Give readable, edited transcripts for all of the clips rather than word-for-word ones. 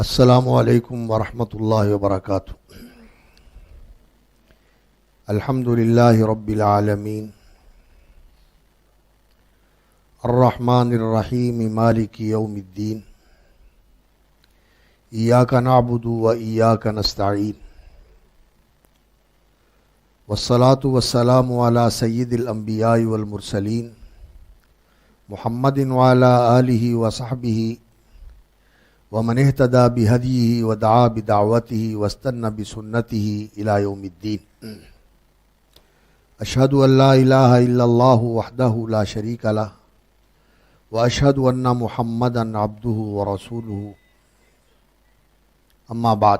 السلام علیکم ورحمۃ اللہ وبرکاتہ۔ الحمد للہ رب العالمین الرحمن الرحیم مالک یوم الدین ایاک نعبد و ایاک نستعین والصلاة والسلام علی سید الانبیاء والمرسلین محمد وعلی آلہ وصحبہ ومن اہتدى بہدیہ ودعا بدعوتہ واستنى بسنتہ الی یوم الدین۔ اشہد ان لا الہ الا اللہ وحدہ لا شریک لہ واشہد ان محمدا عبدہ ورسولہ، اما بعد۔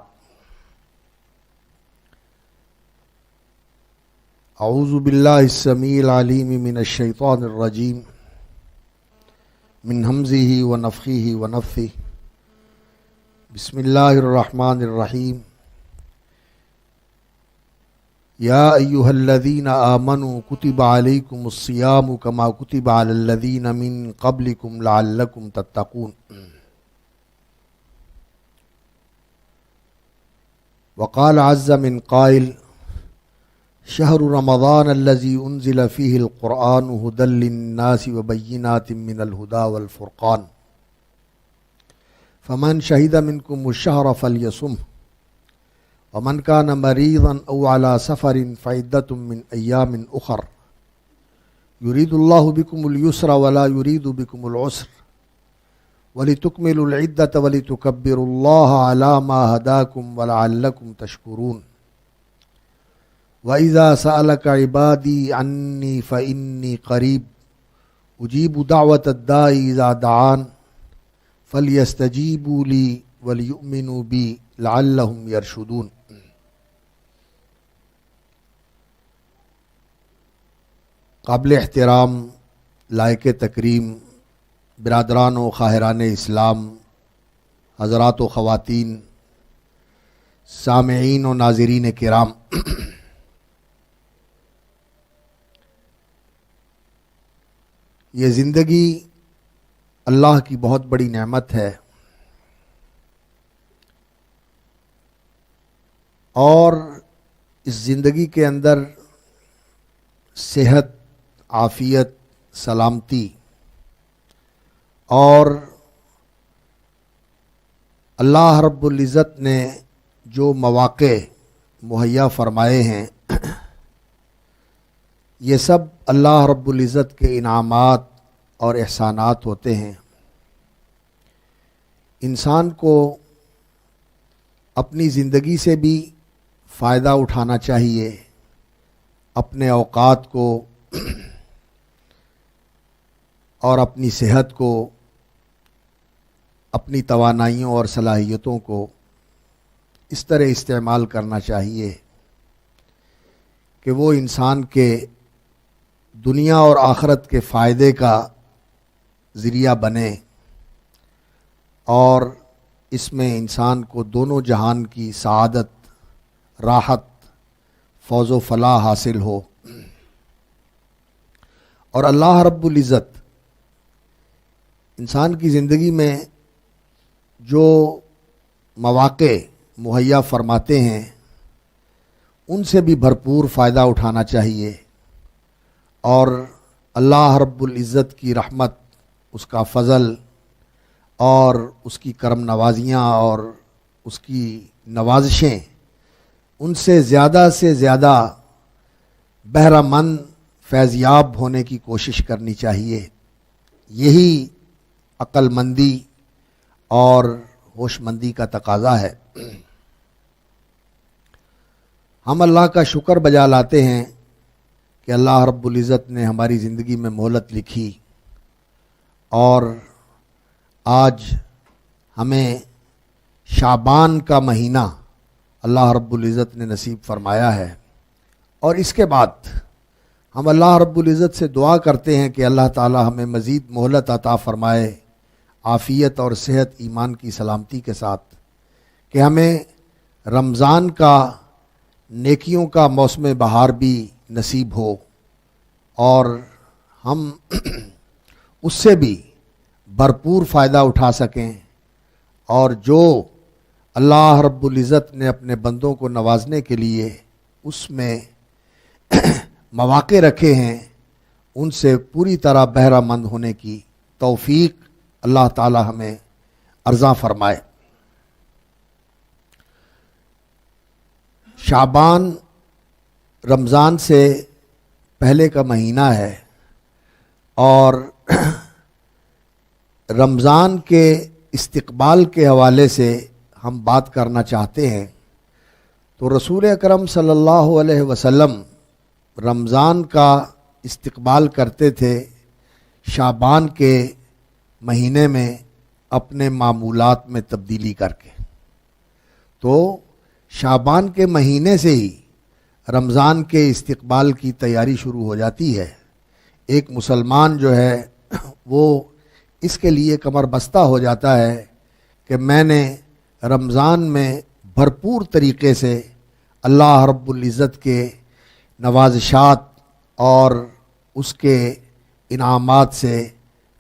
اعوذ باللہ السمیع العلیم من الشیطان الرجیم من ہمزہ ونفخہ ونفثہ۔ بسم اللہ الرحمن الرحیم۔ یا ایہا الذین آمنوا کتب علیکم الصیام کما کتب علی الذین من قبلکم لعلکم تتقون۔ وقال عز من قائل شہر رمضان الذی انزل فیہ القرآن ھدی للناس وبینات من الھدی والفرقان فمن شہد منکم الشہر فلیصمہ ومن کان مریضا او علی سفر فعدۃ من ایام اخر یرید اللہ بکم اليسر ولا یرید بکم العسر ولتکملوا العدۃ ولتکبروا اللہ علی ما ھداکم ولعلکم تشکرون۔ وَإِذَا سَأَلَكَ عِبَادِي عَنِّي فَإِنِّي قَرِيبٌ أُجِيبُ دَعْوَةَ الدَّاعِ إِذَا دَعَانِ فَلْيَسْتَجِيبُوا لِي وَلْيُؤْمِنُوا بِي لَعَلَّهُمْ يَرْشُدُونَ۔ قابل احترام، لائق تکریم برادران و خواہران اسلام، حضرات و خواتین، سامعین و ناظرین کرام، یہ زندگی اللہ کی بہت بڑی نعمت ہے، اور اس زندگی کے اندر صحت، عافیت، سلامتی اور اللہ رب العزت نے جو مواقع مہیا فرمائے ہیں، یہ سب اللہ رب العزت کے انعامات اور احسانات ہوتے ہیں۔ انسان کو اپنی زندگی سے بھی فائدہ اٹھانا چاہیے، اپنے اوقات کو اور اپنی صحت کو، اپنی توانائیوں اور صلاحیتوں کو اس طرح استعمال کرنا چاہیے کہ وہ انسان کے دنیا اور آخرت کے فائدے کا ذریعہ بنے، اور اس میں انسان کو دونوں جہان کی سعادت، راحت، فوز و فلاح حاصل ہو۔ اور اللہ رب العزت انسان کی زندگی میں جو مواقع مہیا فرماتے ہیں ان سے بھی بھرپور فائدہ اٹھانا چاہیے، اور اللہ رب العزت کی رحمت، اس کا فضل اور اس کی کرم نوازیاں اور اس کی نوازشیں، ان سے زیادہ بہرہ مند، فیضیاب ہونے کی کوشش کرنی چاہیے۔ یہی عقل مندی اور ہوش مندی کا تقاضا ہے۔ ہم اللہ کا شکر بجا لاتے ہیں کہ اللہ رب العزت نے ہماری زندگی میں مہلت لکھی، اور آج ہمیں شعبان کا مہینہ اللہ رب العزت نے نصیب فرمایا ہے، اور اس کے بعد ہم اللہ رب العزت سے دعا کرتے ہیں کہ اللہ تعالی ہمیں مزید مہلت عطا فرمائے، عافیت اور صحت، ایمان کی سلامتی کے ساتھ، کہ ہمیں رمضان کا نیکیوں کا موسم بہار بھی نصیب ہو، اور ہم اس سے بھی بھرپور فائدہ اٹھا سکیں، اور جو اللہ رب العزت نے اپنے بندوں کو نوازنے کے لیے اس میں مواقع رکھے ہیں، ان سے پوری طرح بہرہ مند ہونے کی توفیق اللہ تعالی ہمیں عطا فرمائے۔ شعبان رمضان سے پہلے کا مہینہ ہے، اور رمضان کے استقبال کے حوالے سے ہم بات کرنا چاہتے ہیں۔ تو رسول اکرم صلی اللہ علیہ وسلم رمضان کا استقبال کرتے تھے شعبان کے مہینے میں اپنے معمولات میں تبدیلی کر کے۔ تو شعبان کے مہینے سے ہی رمضان کے استقبال کی تیاری شروع ہو جاتی ہے۔ ایک مسلمان جو ہے وہ اس کے لیے کمر بستہ ہو جاتا ہے کہ میں نے رمضان میں بھرپور طریقے سے اللہ رب العزت کے نوازشات اور اس کے انعامات سے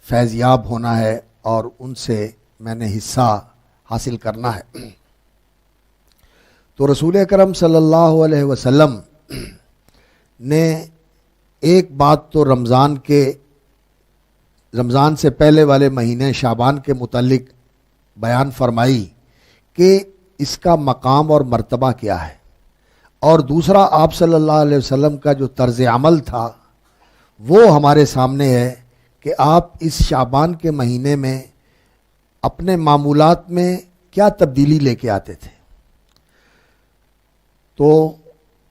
فیضیاب ہونا ہے، اور ان سے میں نے حصہ حاصل کرنا ہے۔ تو رسول اکرم صلی اللہ علیہ وسلم نے ایک بات تو رمضان سے پہلے والے مہینے شعبان کے متعلق بیان فرمائی کہ اس کا مقام اور مرتبہ کیا ہے، اور دوسرا آپ صلی اللہ علیہ وسلم کا جو طرز عمل تھا وہ ہمارے سامنے ہے کہ آپ اس شعبان کے مہینے میں اپنے معمولات میں کیا تبدیلی لے کے آتے تھے۔ تو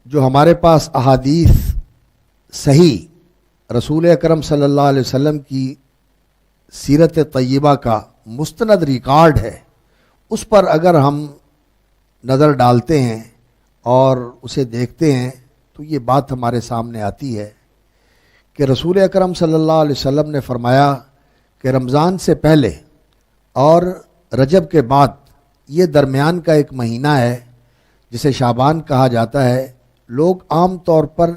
جو ہمارے پاس احادیث صحیح رسول اکرم صلی اللہ علیہ وسلم کی سیرت طیبہ کا مستند ریکارڈ ہے، اس پر اگر ہم نظر ڈالتے ہیں اور اسے دیکھتے ہیں تو یہ بات ہمارے سامنے آتی ہے کہ رسول اکرم صلی اللہ علیہ وسلم نے فرمایا کہ رمضان سے پہلے اور رجب کے بعد یہ درمیان کا ایک مہینہ ہے جسے شعبان کہا جاتا ہے۔ لوگ عام طور پر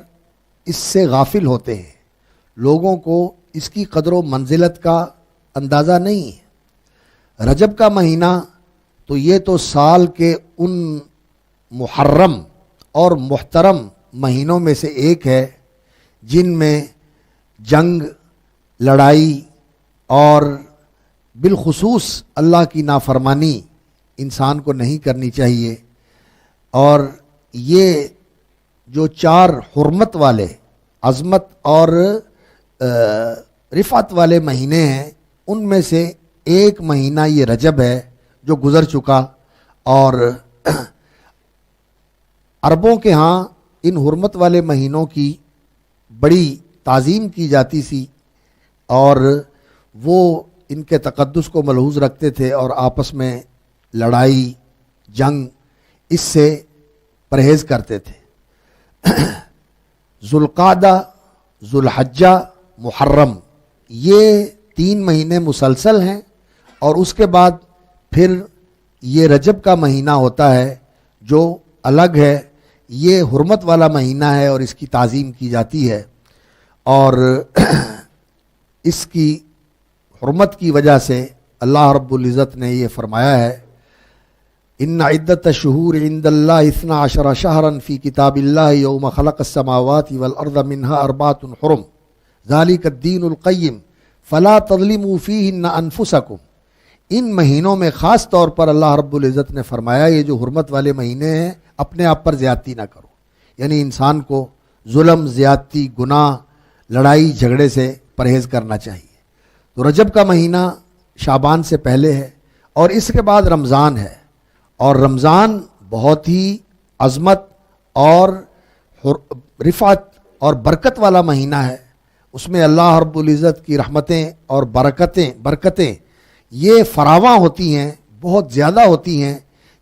اس سے غافل ہوتے ہیں، لوگوں کو اس کی قدر و منزلت کا اندازہ نہیں ہے۔ رجب کا مہینہ تو یہ تو سال کے ان محرم اور محترم مہینوں میں سے ایک ہے جن میں جنگ، لڑائی اور بالخصوص اللہ کی نافرمانی انسان کو نہیں کرنی چاہیے، اور یہ جو 4 حرمت والے، عظمت اور رفعت والے مہینے ہیں، ان میں سے ایک مہینہ یہ رجب ہے جو گزر چکا، اور عربوں کے ہاں ان حرمت والے مہینوں کی بڑی تعظیم کی جاتی تھی، اور وہ ان کے تقدس کو ملحوظ رکھتے تھے اور آپس میں لڑائی، جنگ اس سے پرہیز کرتے تھے۔ ذوالقعدہ، ذوالحجہ، محرم، یہ 3 مہینے مسلسل ہیں، اور اس کے بعد پھر یہ رجب کا مہینہ ہوتا ہے جو الگ ہے، یہ حرمت والا مہینہ ہے اور اس کی تعظیم کی جاتی ہے، اور اس کی حرمت کی وجہ سے اللہ رب العزت نے یہ فرمایا ہے ان عدت الشہور عند اللہ 12 شہرا فی کتاب اللہ یوم خلق السماوات والارض منها 4 حرم ذلک الدین القیم فلا تظلموا فیہن انفسکم۔ ان مہینوں میں خاص طور پر اللہ رب العزت نے فرمایا یہ جو حرمت والے مہینے ہیں اپنے آپ پر زیادتی نہ کرو، یعنی انسان کو ظلم، زیادتی، گناہ، لڑائی جھگڑے سے پرہیز کرنا چاہیے۔ تو رجب کا مہینہ شعبان سے پہلے ہے، اور اس کے بعد رمضان ہے، اور رمضان بہت ہی عظمت اور رفعت اور برکت والا مہینہ ہے۔ اس میں اللہ رب العزت کی رحمتیں اور برکتیں یہ فراواں ہوتی ہیں، بہت زیادہ ہوتی ہیں،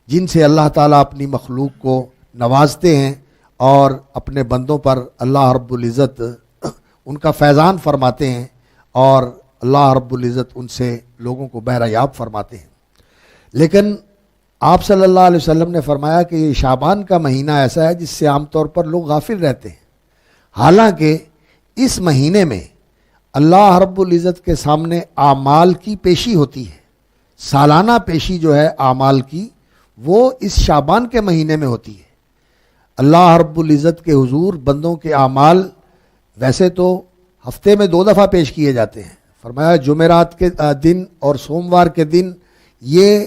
جن سے اللہ تعالیٰ اپنی مخلوق کو نوازتے ہیں، اور اپنے بندوں پر اللہ رب العزت ان کا فیضان فرماتے ہیں، اور اللہ رب العزت ان سے لوگوں کو بہرہ یاب فرماتے ہیں۔ لیکن آپ صلی اللہ علیہ وسلم نے فرمایا کہ یہ شعبان کا مہینہ ایسا ہے جس سے عام طور پر لوگ غافل رہتے ہیں، حالانکہ اس مہینے میں اللہ رب العزت کے سامنے اعمال کی پیشی ہوتی ہے۔ سالانہ پیشی جو ہے اعمال کی، وہ اس شعبان کے مہینے میں ہوتی ہے۔ اللہ رب العزت کے حضور بندوں کے اعمال ویسے تو ہفتے میں 2 دفعہ پیش کیے جاتے ہیں، فرمایا جمعرات کے دن اور سوموار کے دن، یہ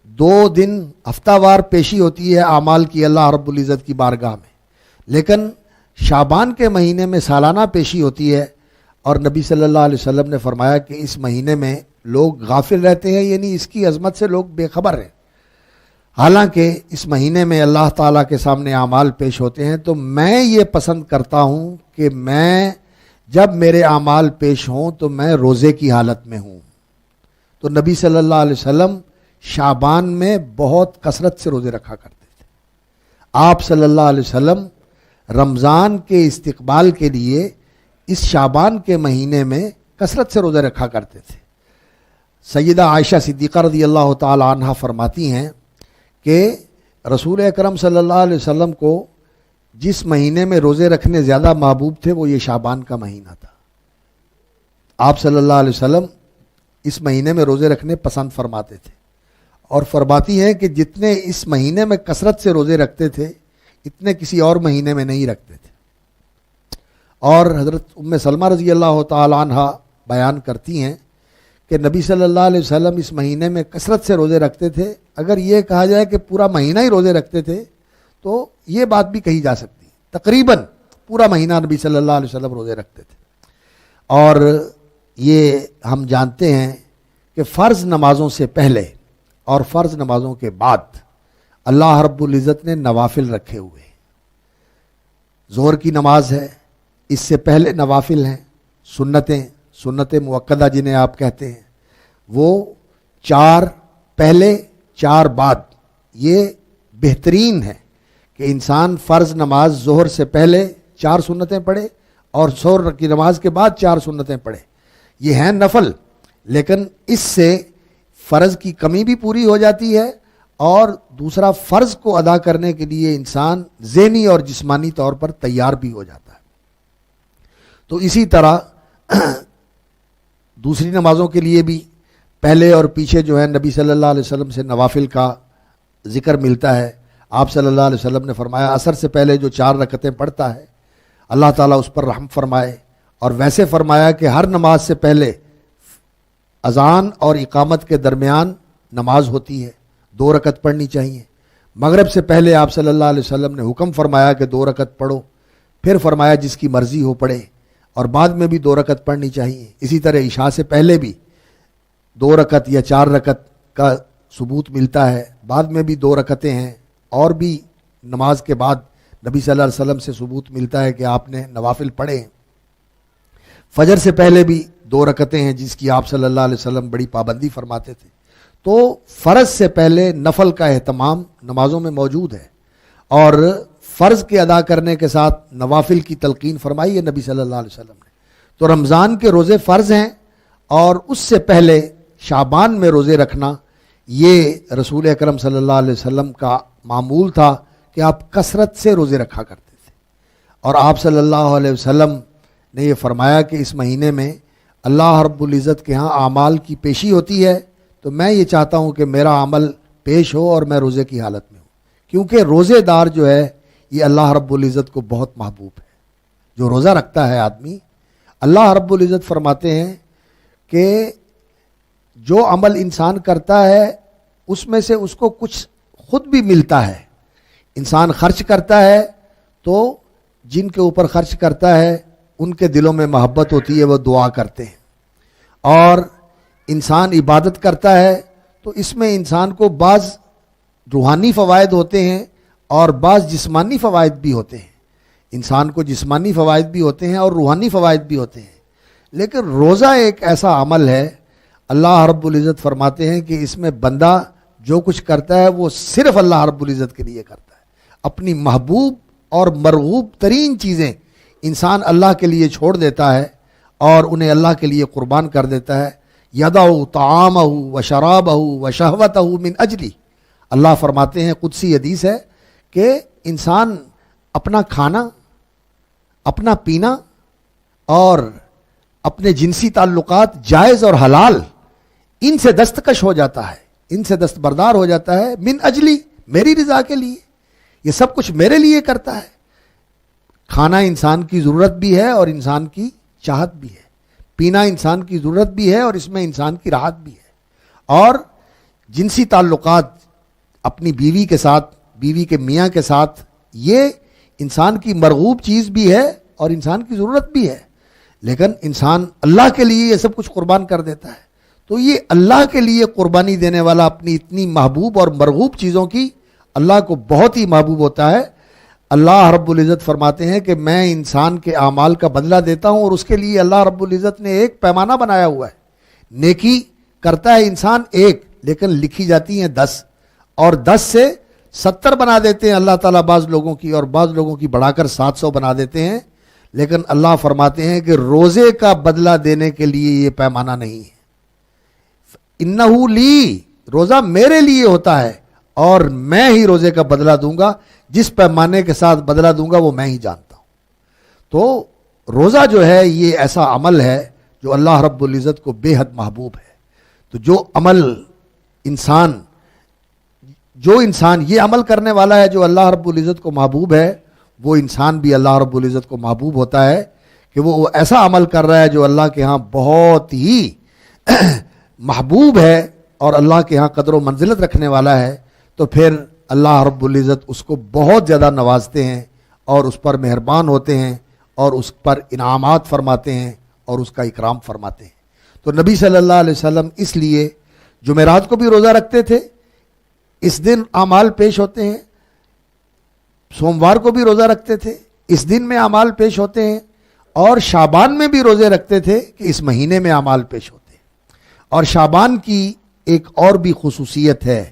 2 دن ہفتہ وار پیشی ہوتی ہے اعمال کی اللہ رب العزت کی بارگاہ میں، لیکن شعبان کے مہینے میں سالانہ پیشی ہوتی ہے۔ اور نبی صلی اللہ علیہ وسلم نے فرمایا کہ اس مہینے میں لوگ غافل رہتے ہیں، یعنی اس کی عظمت سے لوگ بے خبر ہیں، حالانکہ اس مہینے میں اللہ تعالیٰ کے سامنے اعمال پیش ہوتے ہیں۔ تو میں یہ پسند کرتا ہوں کہ میں جب میرے اعمال پیش ہوں تو میں روزے کی حالت میں ہوں۔ تو نبی صلی اللہ علیہ وسلم شعبان میں بہت کثرت سے روزے رکھا کرتے تھے۔ آپ صلی اللہ علیہ وسلم رمضان کے استقبال کے لیے اس شعبان کے مہینے میں کثرت سے روزے رکھا کرتے تھے۔ سیدہ عائشہ صدیقہ رضی اللہ تعالی عنہ فرماتی ہیں کہ رسول اکرم صلی اللہ علیہ وسلم کو جس مہینے میں روزے رکھنے زیادہ محبوب تھے وہ یہ شعبان کا مہینہ تھا۔ آپ صلی اللہ علیہ وسلم اس مہینے میں روزے رکھنے پسند فرماتے تھے، اور فرماتی ہیں کہ جتنے اس مہینے میں کثرت سے روزے رکھتے تھے اتنے کسی اور مہینے میں نہیں رکھتے تھے۔ اور حضرت ام سلمہ رضی اللہ تعالی عنہ بیان کرتی ہیں کہ نبی صلی اللہ علیہ وسلم اس مہینے میں کثرت سے روزے رکھتے تھے۔ اگر یہ کہا جائے کہ پورا مہینہ ہی روزے رکھتے تھے تو یہ بات بھی کہی جا سکتی ہے، تقریباً پورا مہینہ نبی صلی اللہ علیہ وسلم روزے رکھتے تھے۔ اور یہ ہم جانتے ہیں کہ فرض نمازوں سے پہلے اور فرض نمازوں کے بعد اللہ رب العزت نے نوافل رکھے ہوئے ہیں۔ ظہر کی نماز ہے، اس سے پہلے نوافل ہیں، سنت موقدہ جنہیں آپ کہتے ہیں، وہ 4 پہلے 4 بعد۔ یہ بہترین ہے کہ انسان فرض نماز ظہر سے پہلے 4 سنتیں پڑھے اور ظہر کی نماز کے بعد 4 سنتیں پڑھے۔ یہ ہیں نفل، لیکن اس سے فرض کی کمی بھی پوری ہو جاتی ہے، اور دوسرا فرض کو ادا کرنے کے لیے انسان ذہنی اور جسمانی طور پر تیار بھی ہو جاتا ہے۔ تو اسی طرح دوسری نمازوں کے لیے بھی پہلے اور پیچھے جو ہے نبی صلی اللہ علیہ وسلم سے نوافل کا ذکر ملتا ہے۔ آپ صلی اللہ علیہ وسلم نے فرمایا عصر سے پہلے جو 4 رکعتیں پڑھتا ہے اللہ تعالیٰ اس پر رحم فرمائے، اور ویسے فرمایا کہ ہر نماز سے پہلے اذان اور اقامت کے درمیان نماز ہوتی ہے، 2 رکعت پڑھنی چاہیے۔ مغرب سے پہلے آپ صلی اللہ علیہ وسلم نے حکم فرمایا کہ 2 رکعت پڑھو، پھر فرمایا جس کی مرضی ہو پڑھے، اور بعد میں بھی 2 رکعت پڑھنی چاہیے۔ اسی طرح عشاء سے پہلے بھی 2 رکعت یا 4 رکعت کا ثبوت ملتا ہے، بعد میں بھی 2 رکعتیں ہیں، اور بھی نماز کے بعد نبی صلی اللہ علیہ وسلم سے ثبوت ملتا ہے کہ آپ نے نوافل پڑھے ہیں۔ فجر سے پہلے بھی 2 رکعتیں ہیں جس کی آپ صلی اللہ علیہ وسلم بڑی پابندی فرماتے تھے۔ تو فرض سے پہلے نفل کا اہتمام نمازوں میں موجود ہے، اور فرض کے ادا کرنے کے ساتھ نوافل کی تلقین فرمائی ہے نبی صلی اللہ علیہ وسلم نے۔ تو رمضان کے روزے فرض ہیں، اور اس سے پہلے شعبان میں روزے رکھنا یہ رسول اکرم صلی اللہ علیہ وسلم کا معمول تھا کہ آپ کثرت سے روزے رکھا کرتے تھے۔ اور آپ صلی اللہ علیہ وسلم نے یہ فرمایا کہ اس مہینے میں اللہ رب العزت کے ہاں اعمال کی پیشی ہوتی ہے، تو میں یہ چاہتا ہوں کہ میرا عمل پیش ہو اور میں روزے کی حالت میں ہوں، کیونکہ روزے دار جو ہے یہ اللہ رب العزت کو بہت محبوب ہے۔ جو روزہ رکھتا ہے آدمی، اللہ رب العزت فرماتے ہیں کہ جو عمل انسان کرتا ہے اس میں سے اس کو کچھ خود بھی ملتا ہے۔ انسان خرچ کرتا ہے تو جن کے اوپر خرچ کرتا ہے ان کے دلوں میں محبت ہوتی ہے، وہ دعا کرتے ہیں۔ اور انسان عبادت کرتا ہے تو اس میں انسان کو بعض روحانی فوائد ہوتے ہیں اور بعض جسمانی فوائد بھی ہوتے ہیں۔ انسان کو جسمانی فوائد بھی ہوتے ہیں اور روحانی فوائد بھی ہوتے ہیں، لیکن روزہ ایک ایسا عمل ہے، اللہ رب العزت فرماتے ہیں کہ اس میں بندہ جو کچھ کرتا ہے وہ صرف اللہ رب العزت کے لیے کرتا ہے۔ اپنی محبوب اور مرغوب ترین چیزیں انسان اللہ کے لیے چھوڑ دیتا ہے اور انہیں اللہ کے لیے قربان کر دیتا ہے۔ یدعو طعامہ و شرابہ و شہوتہ من اجلی، اللہ فرماتے ہیں، قدسی حدیث ہے کہ انسان اپنا کھانا، اپنا پینا اور اپنے جنسی تعلقات جائز اور حلال ان سے دستکش ہو جاتا ہے، ان سے دستبردار ہو جاتا ہے، من اجلی، میری رضا کے لیے، یہ سب کچھ میرے لیے کرتا ہے۔ کھانا انسان کی ضرورت بھی ہے اور انسان کی چاہت بھی ہے، پینا انسان کی ضرورت بھی ہے اور اس میں انسان کی راحت بھی ہے، اور جنسی تعلقات اپنی بیوی کے ساتھ، بیوی کے میاں کے ساتھ، یہ انسان کی مرغوب چیز بھی ہے اور انسان کی ضرورت بھی ہے، لیکن انسان اللہ کے لیے یہ سب کچھ قربان کر دیتا ہے۔ تو یہ اللہ کے لیے قربانی دینے والا اپنی اتنی محبوب اور مرغوب چیزوں کی اللہ کو بہت ہی محبوب ہوتا ہے۔ اللہ رب العزت فرماتے ہیں کہ میں انسان کے اعمال کا بدلہ دیتا ہوں، اور اس کے لیے اللہ رب العزت نے ایک پیمانہ بنایا ہوا ہے۔ نیکی کرتا ہے انسان ایک، لیکن لکھی جاتی ہیں 10، اور 10 سے 70 بنا دیتے ہیں اللہ تعالیٰ بعض لوگوں کی، اور بعض لوگوں کی بڑھا کر 700 بنا دیتے ہیں۔ لیکن اللہ فرماتے ہیں کہ روزے کا بدلہ دینے کے لیے یہ پیمانہ نہیں ہے۔ انہو لی، روزہ میرے لیے ہوتا ہے اور میں ہی روزے کا بدلہ دوں گا، جس پیمانے کے ساتھ بدلہ دوں گا وہ میں ہی جانتا ہوں۔ تو روزہ جو ہے یہ ایسا عمل ہے جو اللہ رب العزت کو بے حد محبوب ہے۔ تو جو انسان یہ عمل کرنے والا ہے جو اللہ رب العزت کو محبوب ہے، وہ انسان بھی اللہ رب العزت کو محبوب ہوتا ہے کہ وہ ایسا عمل کر رہا ہے جو اللہ کے ہاں بہت ہی محبوب ہے اور اللہ کے ہاں قدر و منزلت رکھنے والا ہے۔ تو پھر اللہ رب العزت اس کو بہت زیادہ نوازتے ہیں اور اس پر مہربان ہوتے ہیں اور اس پر انعامات فرماتے ہیں اور اس کا اکرام فرماتے ہیں۔ تو نبی صلی اللہ علیہ وسلم اس لیے جمعرات کو بھی روزہ رکھتے تھے، اس دن اعمال پیش ہوتے ہیں، سوموار کو بھی روزہ رکھتے تھے، اس دن میں اعمال پیش ہوتے ہیں، اور شعبان میں بھی روزے رکھتے تھے کہ اس مہینے میں اعمال پیش ہوتے ہیں۔ اور شعبان کی ایک اور بھی خصوصیت ہے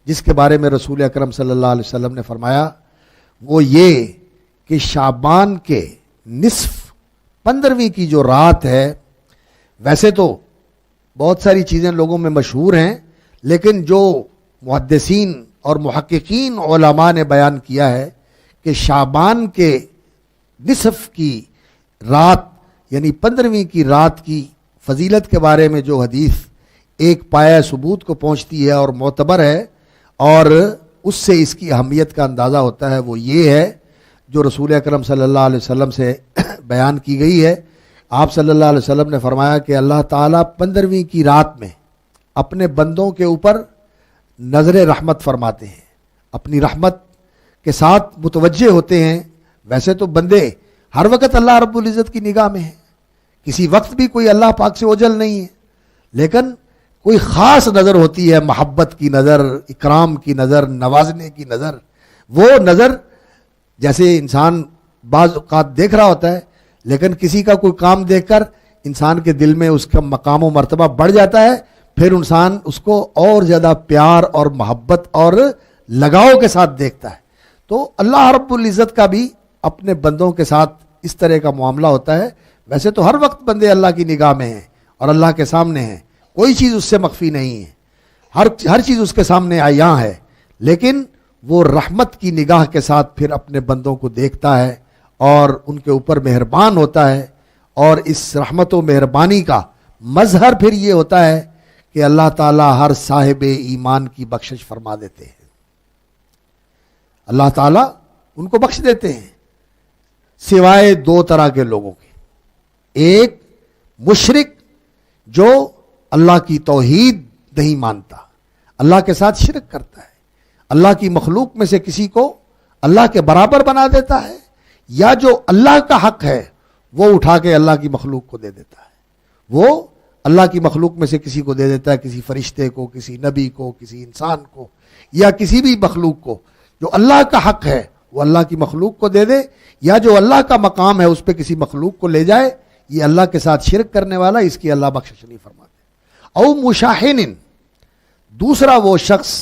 جس کے بارے میں رسول اکرم صلی اللہ علیہ وسلم نے فرمایا، وہ یہ کہ شعبان کے نصف 15ویں کی جو رات ہے، ویسے تو بہت ساری چیزیں لوگوں میں مشہور ہیں، لیکن جو محدثین اور محققین علماء نے بیان کیا ہے کہ شعبان کے نصف کی رات یعنی 15ویں کی رات کی فضیلت کے بارے میں جو حدیث ایک پایہ ثبوت کو پہنچتی ہے اور معتبر ہے، اور اس سے اس کی اہمیت کا اندازہ ہوتا ہے، وہ یہ ہے جو رسول اکرم صلی اللہ علیہ وسلم سے بیان کی گئی ہے۔ آپ صلی اللہ علیہ وسلم نے فرمایا کہ اللہ تعالیٰ 15ویں کی رات میں اپنے بندوں کے اوپر نظر رحمت فرماتے ہیں، اپنی رحمت کے ساتھ متوجہ ہوتے ہیں۔ ویسے تو بندے ہر وقت اللہ رب العزت کی نگاہ میں ہیں، کسی وقت بھی کوئی اللہ پاک سے اوجھل نہیں ہے، لیکن کوئی خاص نظر ہوتی ہے، محبت کی نظر، اکرام کی نظر، نوازنے کی نظر۔ وہ نظر جیسے انسان بعض اوقات دیکھ رہا ہوتا ہے، لیکن کسی کا کوئی کام دیکھ کر انسان کے دل میں اس کا مقام و مرتبہ بڑھ جاتا ہے، پھر انسان اس کو اور زیادہ پیار اور محبت اور لگاؤ کے ساتھ دیکھتا ہے۔ تو اللہ رب العزت کا بھی اپنے بندوں کے ساتھ اس طرح کا معاملہ ہوتا ہے۔ ویسے تو ہر وقت بندے اللہ کی نگاہ میں ہیں اور اللہ کے سامنے ہیں، کوئی چیز اس سے مخفی نہیں ہے، ہر چیز اس کے سامنے عیاں ہے، لیکن وہ رحمت کی نگاہ کے ساتھ پھر اپنے بندوں کو دیکھتا ہے اور ان کے اوپر مہربان ہوتا ہے۔ اور اس رحمت و مہربانی کا مظہر پھر یہ ہوتا ہے کہ اللہ تعالیٰ ہر صاحب ایمان کی بخشش فرما دیتے ہیں، اللہ تعالیٰ ان کو بخش دیتے ہیں، سوائے 2 طرح کے لوگوں کے۔ ایک مشرک جو اللہ کی توحید نہیں مانتا، اللہ کے ساتھ شرک کرتا ہے، اللہ کی مخلوق میں سے کسی کو اللہ کے برابر بنا دیتا ہے، یا جو اللہ کا حق ہے وہ اٹھا کے اللہ کی مخلوق کو دے دیتا ہے، وہ اللہ کی مخلوق میں سے کسی کو دے دیتا ہے، کسی فرشتے کو، کسی نبی کو، کسی انسان کو، یا کسی بھی مخلوق کو۔ جو اللہ کا حق ہے وہ اللہ کی مخلوق کو دے دے، یا جو اللہ کا مقام ہے اس پہ کسی مخلوق کو لے جائے، یہ اللہ کے ساتھ شرک کرنے والا، اس کی اللہ بخشش نہیں فرماتے۔ او مشاحن، دوسرا وہ شخص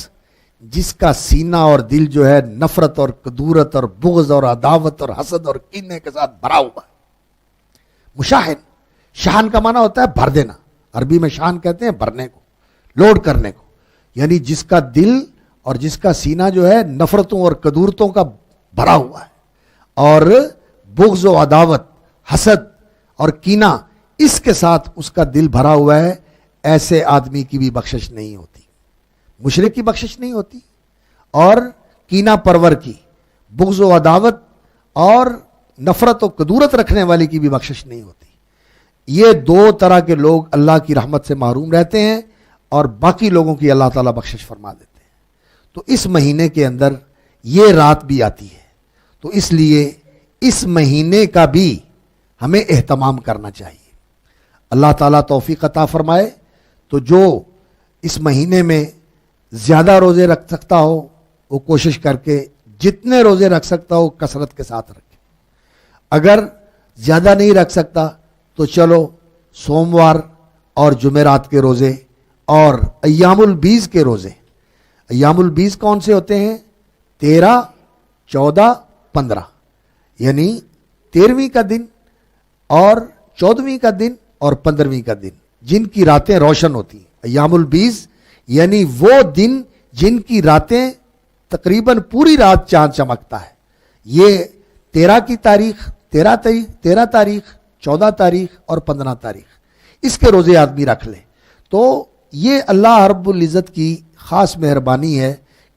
جس کا سینہ اور دل جو ہے نفرت اور کدورت اور بغض اور عداوت اور حسد اور کینے کے ساتھ بھرا ہوا ہے۔ مشاحن، شحن کا معنی ہوتا ہے بھر دینا، عربی میں شحن کہتے ہیں بھرنے کو، لوڈ کرنے کو، یعنی جس کا دل اور جس کا سینہ جو ہے نفرتوں اور کدورتوں کا بھرا ہوا ہے، اور بغض و عداوت، حسد اور کینہ اس کے ساتھ اس کا دل بھرا ہوا ہے، ایسے آدمی کی بھی بخشش نہیں ہوتی، مشرک کی بخشش نہیں ہوتی، اور کینہ پرور کی، بغض و عداوت اور نفرت و کدورت رکھنے والے کی بھی بخشش نہیں ہوتی۔ یہ دو طرح کے لوگ اللہ کی رحمت سے محروم رہتے ہیں اور باقی لوگوں کی اللہ تعالیٰ بخشش فرما دیتے ہیں۔ تو اس مہینے کے اندر یہ رات بھی آتی ہے، تو اس لیے اس مہینے کا بھی ہمیں اہتمام کرنا چاہیے۔ اللہ تعالیٰ توفیق عطا فرمائے تو جو اس مہینے میں زیادہ روزے رکھ سکتا ہو وہ کوشش کر کے جتنے روزے رکھ سکتا ہو کثرت کے ساتھ رکھے۔ اگر زیادہ نہیں رکھ سکتا تو چلو سوموار اور جمعرات کے روزے اور ایام البیض کے روزے۔ ایام البیض کون سے ہوتے ہیں؟ 13، 14، 15، یعنی 13ویں کا دن اور 14ویں کا دن اور 15ویں کا دن جن کی راتیں روشن ہوتی ہیں۔ ایام البیض یعنی وہ دن جن کی راتیں تقریباً پوری رات چاند چمکتا ہے۔ یہ 13 کی تاریخ، 13 تاریخ، 14 تاریخ اور 15 تاریخ اس کے روزے آدمی رکھ لے تو یہ اللہ رب العزت کی خاص مہربانی ہے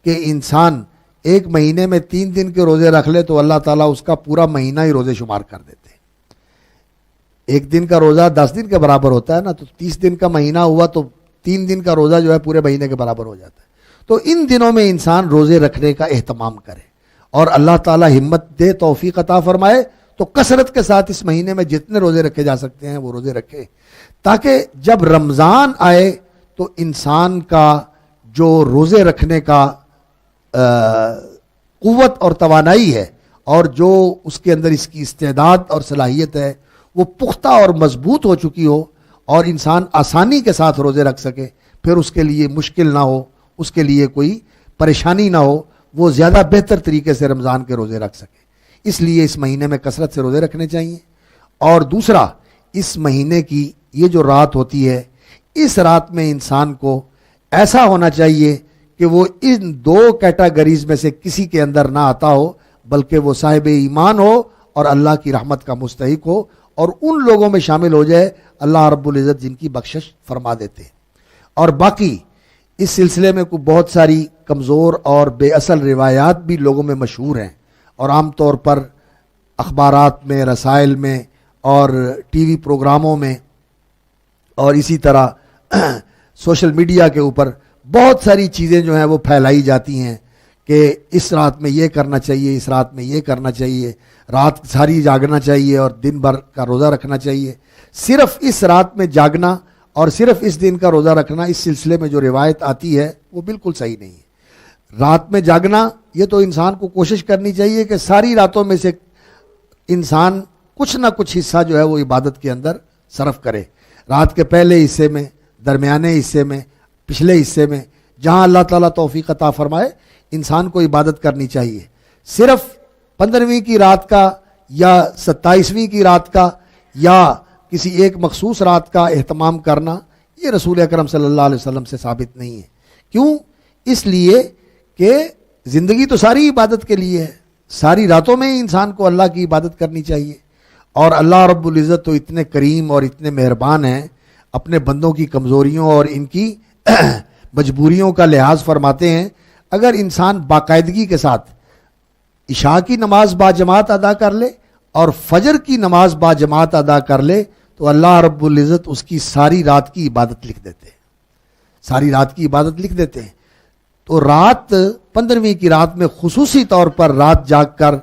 کہ انسان ایک مہینے میں 3 دن کے روزے رکھ لے تو اللہ تعالیٰ اس کا پورا مہینہ ہی روزے شمار کر دیتے ہیں۔ ایک دن کا روزہ 10 دن کے برابر ہوتا ہے نا، تو 30 دن کا مہینہ ہوا تو 3 دن کا روزہ جو ہے پورے مہینے کے برابر ہو جاتا ہے۔ تو ان دنوں میں انسان روزے رکھنے کا اہتمام کرے اور اللہ تعالیٰ ہمت دے، توفیق عطا فرمائے تو کثرت کے ساتھ اس مہینے میں جتنے روزے رکھے جا سکتے ہیں وہ روزے رکھے، تاکہ جب رمضان آئے تو انسان کا جو روزے رکھنے کا قوت اور توانائی ہے اور جو اس کے اندر اس کی استعداد اور صلاحیت ہے وہ پختہ اور مضبوط ہو چکی ہو اور انسان آسانی کے ساتھ روزے رکھ سکے، پھر اس کے لیے مشکل نہ ہو، اس کے لیے کوئی پریشانی نہ ہو، وہ زیادہ بہتر طریقے سے رمضان کے روزے رکھ سکے۔ اس لیے اس مہینے میں کثرت سے روزے رکھنے چاہیے۔ اور دوسرا، اس مہینے کی یہ جو رات ہوتی ہے، اس رات میں انسان کو ایسا ہونا چاہیے کہ وہ ان 2 کیٹاگریز میں سے کسی کے اندر نہ آتا ہو، بلکہ وہ صاحب ایمان ہو اور اللہ کی رحمت کا مستحق ہو اور ان لوگوں میں شامل ہو جائے اللہ رب العزت جن کی بخشش فرما دیتے ہیں۔ اور باقی اس سلسلے میں بہت ساری کمزور اور بے اصل روایات بھی لوگوں میں مشہور ہیں اور عام طور پر اخبارات میں، رسائل میں اور ٹی وی پروگراموں میں اور اسی طرح سوشل میڈیا کے اوپر بہت ساری چیزیں جو ہیں وہ پھیلائی جاتی ہیں کہ اس رات میں یہ کرنا چاہیے، اس رات میں یہ کرنا چاہیے، رات ساری جاگنا چاہیے اور دن بھر کا روزہ رکھنا چاہیے۔ صرف اس رات میں جاگنا اور صرف اس دن کا روزہ رکھنا، اس سلسلے میں جو روایت آتی ہے وہ بالکل صحیح نہیں ہے۔ رات میں جاگنا، یہ تو انسان کو کوشش کرنی چاہیے کہ ساری راتوں میں سے انسان کچھ نہ کچھ حصہ جو ہے وہ عبادت کے اندر صرف کرے۔ رات کے پہلے حصے میں، درمیانے حصے میں، پچھلے حصے میں، جہاں اللہ تعالیٰ توفیق عطا فرمائے انسان کو عبادت کرنی چاہیے۔ صرف 15ویں کی رات کا یا 27ویں کی رات کا یا کسی ایک مخصوص رات کا اہتمام کرنا یہ رسول اکرم صلی اللہ علیہ وسلم سے ثابت نہیں ہے۔ کیوں؟ اس لیے کہ زندگی تو ساری عبادت کے لیے ہے، ساری راتوں میں ہی انسان کو اللہ کی عبادت کرنی چاہیے۔ اور اللہ رب العزت تو اتنے کریم اور اتنے مہربان ہیں، اپنے بندوں کی کمزوریوں اور ان کی مجبوریوں کا لحاظ فرماتے ہیں۔ اگر انسان باقاعدگی کے ساتھ عشاء کی نماز باجماعت ادا کر لے اور فجر کی نماز باجماعت ادا کر لے تو اللہ رب العزت اس کی ساری رات کی عبادت لکھ دیتے ہیں، ساری رات کی عبادت لکھ دیتے ہیں۔ تو رات 15ویں کی رات میں خصوصی طور پر رات جاگ کر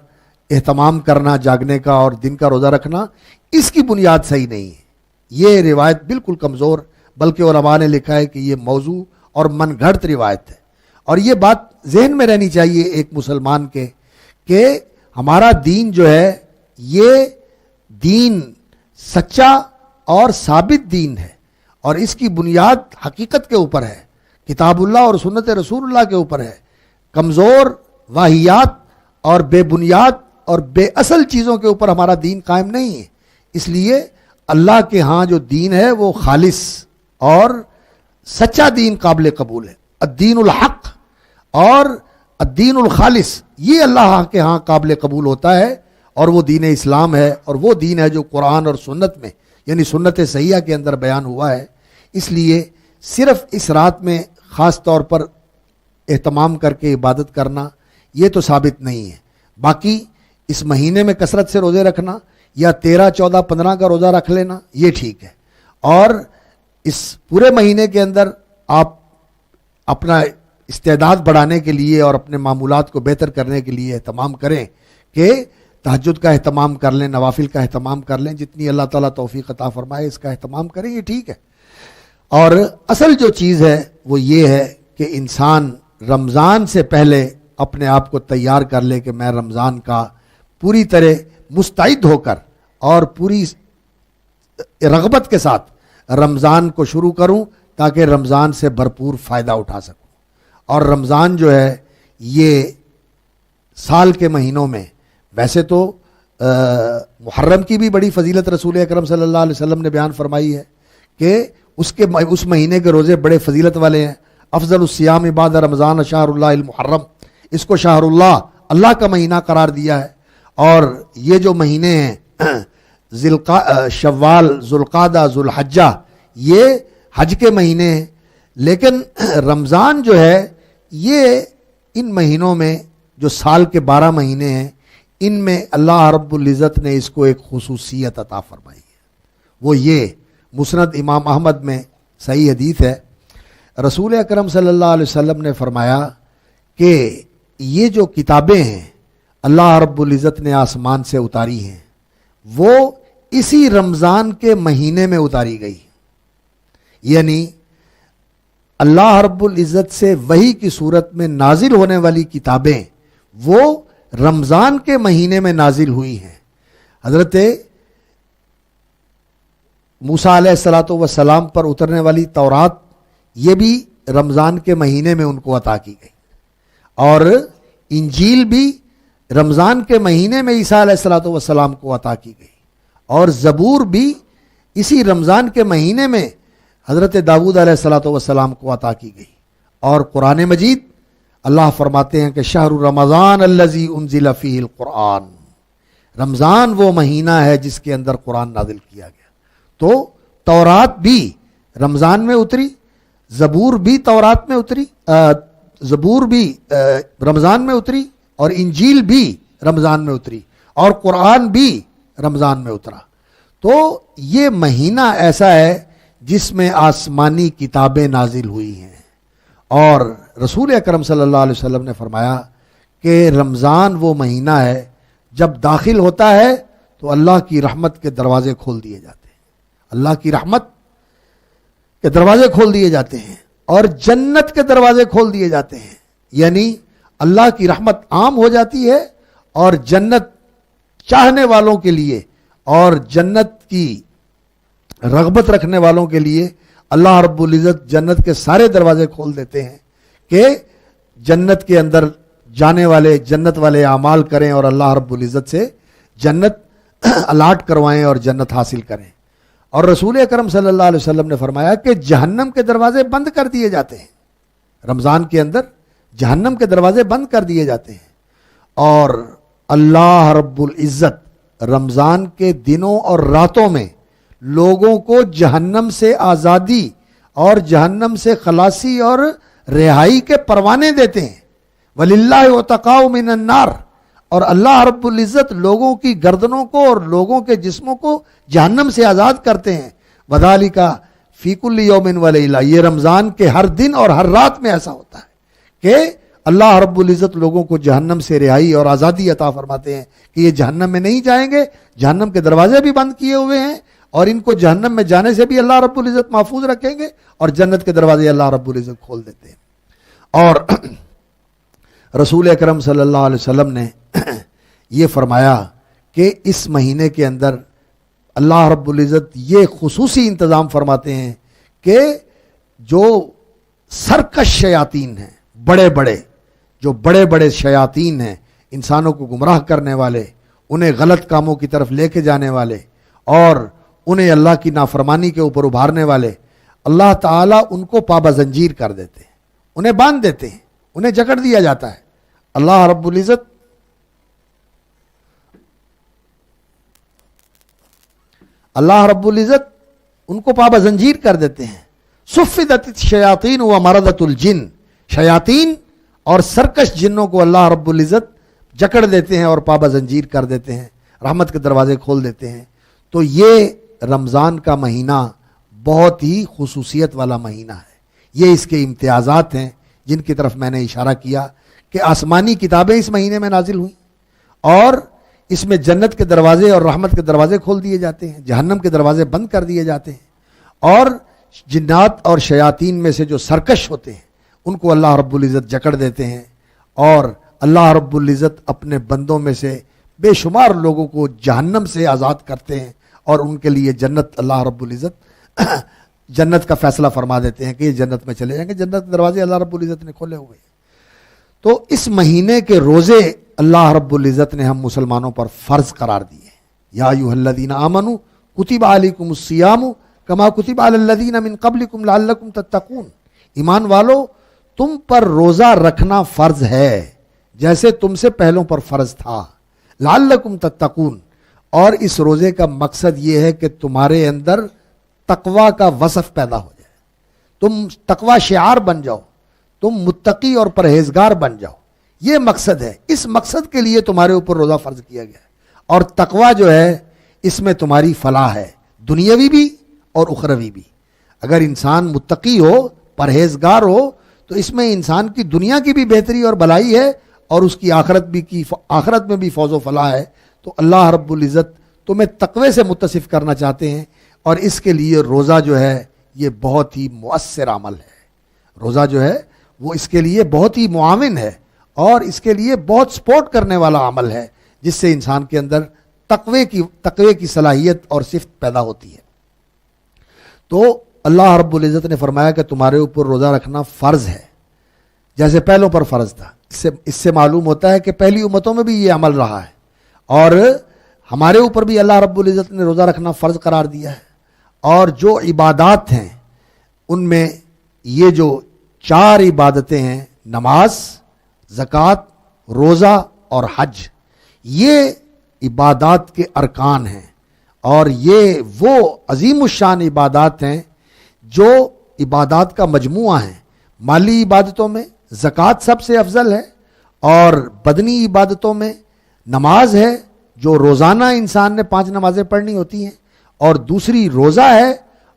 اہتمام کرنا، جاگنے کا اور دن کا روزہ رکھنا، اس کی بنیاد صحیح نہیں ہے۔ یہ روایت بالکل کمزور، بلکہ علماء نے لکھا ہے کہ یہ موضوع اور من گھڑت روایت ہے۔ اور یہ بات ذہن میں رہنی چاہیے ایک مسلمان کے کہ ہمارا دین جو ہے یہ دین سچا اور ثابت دین ہے اور اس کی بنیاد حقیقت کے اوپر ہے، کتاب اللہ اور سنت رسول اللہ کے اوپر ہے۔ کمزور واہیات اور بے بنیاد اور بے اصل چیزوں کے اوپر ہمارا دین قائم نہیں ہے۔ اس لیے اللہ کے ہاں جو دین ہے وہ خالص اور سچا دین قابل قبول ہے۔ الدین الحق اور الدین الخالص، یہ اللہ کے ہاں قابل قبول ہوتا ہے اور وہ دین اسلام ہے اور وہ دین ہے جو قرآن اور سنت میں یعنی سنت صحیحہ کے اندر بیان ہوا ہے۔ اس لیے صرف اس رات میں خاص طور پر اہتمام کر کے عبادت کرنا یہ تو ثابت نہیں ہے. باقی اس مہینے میں کثرت سے روزے رکھنا یا 13, 14, 15 کا روزہ رکھ لینا یہ ٹھیک ہے. اور اس پورے مہینے کے اندر آپ اپنا استعداد بڑھانے کے لیے اور اپنے معمولات کو بہتر کرنے کے لیے اہتمام کریں کہ تہجد کا اہتمام کر لیں, نوافل کا اہتمام کر لیں, جتنی اللہ تعالیٰ توفیق عطا فرمائے اس کا اہتمام کریں, یہ ٹھیک ہے. اور اصل جو چیز ہے وہ یہ ہے کہ انسان رمضان سے پہلے اپنے آپ کو تیار کر لے کہ میں رمضان کا پوری طرح مستعد ہو کر اور پوری رغبت کے ساتھ رمضان کو شروع کروں تاکہ رمضان سے بھرپور فائدہ اٹھا سکوں. اور رمضان جو ہے یہ سال کے مہینوں میں ویسے تو محرم کی بھی بڑی فضیلت رسول اکرم صلی اللہ علیہ وسلم نے بیان فرمائی ہے کہ اس مہینے کے روزے بڑے فضیلت والے ہیں. افضل الصیام بعد رمضان شہر اللہ المحرم, اس کو شہر اللہ کا مہینہ قرار دیا ہے. اور یہ جو مہینے ہیں شوال, ذوالقعدہ, ذوالحجہ, یہ حج کے مہینے ہیں. لیکن رمضان جو ہے یہ ان مہینوں میں جو سال کے 12 مہینے ہیں ان میں اللہ رب العزت نے اس کو ایک خصوصیت عطا فرمائی ہے. وہ یہ مسند امام احمد میں صحیح حدیث ہے, رسول اکرم صلی اللہ علیہ وسلم نے فرمایا کہ یہ جو کتابیں ہیں اللہ رب العزت نے آسمان سے اتاری ہیں وہ اسی رمضان کے مہینے میں اتاری گئی. یعنی اللہ رب العزت سے وحی کی صورت میں نازل ہونے والی کتابیں وہ رمضان کے مہینے میں نازل ہوئی ہیں. حضرت موسیٰ علیہ السلام پر اترنے والی تورات یہ بھی رمضان کے مہینے میں ان کو عطا کی گئی, اور انجیل بھی رمضان کے مہینے میں عیسیٰ علیہ السلام کو عطا کی گئی, اور زبور بھی اسی رمضان کے مہینے میں حضرت داؤد علیہ السلام کو عطا کی گئی. اور قرآن مجید اللہ فرماتے ہیں کہ شہر رمضان الذی انزل فیہ القرآن, رمضان وہ مہینہ ہے جس کے اندر قرآن نازل کیا گیا. تو تورات بھی رمضان میں اتری, زبور بھی تورات میں اتری, زبور بھی رمضان میں اتری, اور انجیل بھی رمضان میں اتری, اور قرآن بھی رمضان میں اترا. تو یہ مہینہ ایسا ہے جس میں آسمانی کتابیں نازل ہوئی ہیں. اور رسول اکرم صلی اللہ علیہ وسلم نے فرمایا کہ رمضان وہ مہینہ ہے جب داخل ہوتا ہے تو اللہ کی رحمت کے دروازے کھول دیے جاتے ہیں, اللہ کی رحمت کے دروازے کھول دیے جاتے ہیں, اور جنت کے دروازے کھول دیے جاتے ہیں. یعنی اللہ کی رحمت عام ہو جاتی ہے, اور جنت چاہنے والوں کے لیے اور جنت کی رغبت رکھنے والوں کے لیے اللہ رب العزت جنت کے سارے دروازے کھول دیتے ہیں کہ جنت کے اندر جانے والے جنت والے اعمال کریں اور اللہ رب العزت سے جنت الاٹ کروائیں اور جنت حاصل کریں. اور رسول اکرم صلی اللہ علیہ وسلم نے فرمایا کہ جہنم کے دروازے بند کر دیے جاتے ہیں, رمضان کے اندر جہنم کے دروازے بند کر دیے جاتے ہیں. اور اللہ رب العزت رمضان کے دنوں اور راتوں میں لوگوں کو جہنم سے آزادی اور جہنم سے خلاصی اور رہائی کے پروانے دیتے ہیں. وَلِلَّهِ عُتَقَاءُ مِنَ النَّارِ, اور اللہ رب العزت لوگوں کی گردنوں کو اور لوگوں کے جسموں کو جہنم سے آزاد کرتے ہیں. وَذَلِكَ فِي كُلِّ يَوْمٍ وَلَيْلَةٍ, یہ رمضان کے ہر دن اور ہر رات میں ایسا ہوتا ہے کہ اللہ رب العزت لوگوں کو جہنم سے رہائی اور آزادی عطا فرماتے ہیں کہ یہ جہنم میں نہیں جائیں گے. جہنم کے دروازے بھی بند کیے ہوئے ہیں, اور ان کو جہنم میں جانے سے بھی اللہ رب العزت محفوظ رکھیں گے, اور جنت کے دروازے اللہ رب العزت کھول دیتے ہیں. اور رسول اکرم صلی اللہ علیہ وسلم نے یہ فرمایا کہ اس مہینے کے اندر اللہ رب العزت یہ خصوصی انتظام فرماتے ہیں کہ جو سرکش شیاطین ہیں, جو بڑے بڑے شیاطین ہیں, انسانوں کو گمراہ کرنے والے, انہیں غلط کاموں کی طرف لے کے جانے والے, اور انہیں اللہ کی نافرمانی کے اوپر ابھارنے والے, اللہ تعالیٰ ان کو پابہ زنجیر کر دیتے ہیں, انہیں باندھ دیتے ہیں, انہیں جکڑ دیا جاتا ہے. اللہ رب العزت ان کو پابہ زنجیر کر دیتے ہیں. صفدت الشیاطین و مردت الجن, شیاطین اور سرکش جنوں کو اللہ رب العزت جکڑ دیتے ہیں اور پابہ زنجیر کر دیتے ہیں، رحمت کے دروازے کھول دیتے ہیں۔ تو یہ رمضان کا مہینہ بہت ہی خصوصیت والا مہینہ ہے، یہ اس کے امتیازات ہیں جن کی طرف میں نے اشارہ کیا کہ آسمانی کتابیں اس مہینے میں نازل ہوئیں، اور اس میں جنت کے دروازے اور رحمت کے دروازے کھول دیے جاتے ہیں، جہنم کے دروازے بند کر دیے جاتے ہیں، اور جنات اور شیاطین میں سے جو سرکش ہوتے ہیں ان کو اللہ رب العزت جکڑ دیتے ہیں، اور اللہ رب العزت اپنے بندوں میں سے بے شمار لوگوں کو جہنم سے آزاد کرتے ہیں، اور ان کے لیے جنت اللہ رب العزت جنت کا فیصلہ فرما دیتے ہیں کہ یہ جنت میں چلے جائیں گے، جنت کے دروازے اللہ رب العزت نے کھولے ہوئے ہیں۔ تو اس مہینے کے روزے اللہ رب العزت نے ہم مسلمانوں پر فرض قرار دیے۔ یا ایھا الذین آمنوا کتب علیکم الصیام کما کتب علی الذین من قبلکم لعلکم تتقون، ایمان والو تم پر روزہ رکھنا فرض ہے جیسے تم سے پہلوں پر فرض تھا، لعلکم تتقون، اور اس روزے کا مقصد یہ ہے کہ تمہارے اندر تقوی کا وصف پیدا ہو جائے، تم تقوی شعار بن جاؤ، تم متقی اور پرہیزگار بن جاؤ، یہ مقصد ہے۔ اس مقصد کے لیے تمہارے اوپر روزہ فرض کیا گیا ہے، اور تقوی جو ہے اس میں تمہاری فلاح ہے، دنیاوی بھی اور اخروی بھی۔ اگر انسان متقی ہو، پرہیزگار ہو، تو اس میں انسان کی دنیا کی بھی بہتری اور بھلائی ہے، اور اس کی آخرت میں بھی فوز و فلاح ہے۔ تو اللہ رب العزت تمہیں تقوی سے متصف کرنا چاہتے ہیں، اور اس کے لیے روزہ جو ہے یہ بہت ہی مؤثر عمل ہے۔ روزہ جو ہے وہ اس کے لیے بہت ہی معاون ہے، اور اس کے لیے بہت سپورٹ کرنے والا عمل ہے، جس سے انسان کے اندر تقوی کی صلاحیت اور صفت پیدا ہوتی ہے۔ تو اللہ رب العزت نے فرمایا کہ تمہارے اوپر روزہ رکھنا فرض ہے جیسے پہلوں پر فرض تھا۔ اس سے معلوم ہوتا ہے کہ پہلی امتوں میں بھی یہ عمل رہا ہے، اور ہمارے اوپر بھی اللہ رب العزت نے روزہ رکھنا فرض قرار دیا ہے۔ اور جو عبادات ہیں ان میں یہ جو 4 عبادتیں ہیں، نماز، زکوٰۃ، روزہ اور حج، یہ عبادات کے ارکان ہیں، اور یہ وہ عظیم الشان عبادات ہیں جو عبادات کا مجموعہ ہیں۔ مالی عبادتوں میں زکوٰۃ سب سے افضل ہے، اور بدنی عبادتوں میں نماز ہے جو روزانہ انسان نے 5 نمازیں پڑھنی ہوتی ہیں، اور دوسری روزہ ہے،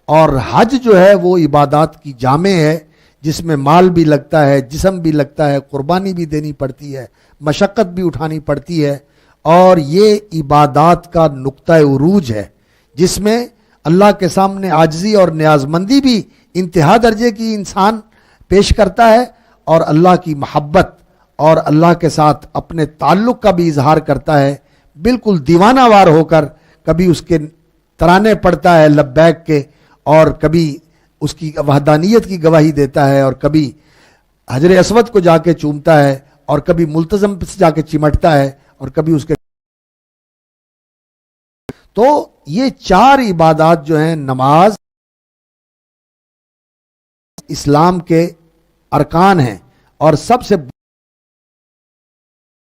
اور حج جو ہے وہ عبادات کی جامع ہے جس میں مال بھی لگتا ہے، جسم بھی لگتا ہے، قربانی بھی دینی پڑتی ہے، مشقت بھی اٹھانی پڑتی ہے، اور یہ عبادات کا نقطہ عروج ہے جس میں اللہ کے سامنے عاجزی اور نیازمندی بھی انتہا درجے کی انسان پیش کرتا ہے، اور اللہ کی محبت اور اللہ کے ساتھ اپنے تعلق کا بھی اظہار کرتا ہے، بالکل دیوانہ وار ہو کر۔ کبھی اس کے ترانے پڑھتا ہے لبیک کے، اور کبھی اس کی وحدانیت کی گواہی دیتا ہے، اور کبھی حجر اسود کو جا کے چومتا ہے، اور کبھی ملتزم سے جا کے چمٹتا ہے، اور کبھی اس کے۔ تو یہ 4 عبادات جو ہیں، نماز اسلام کے ارکان ہیں، اور سب سے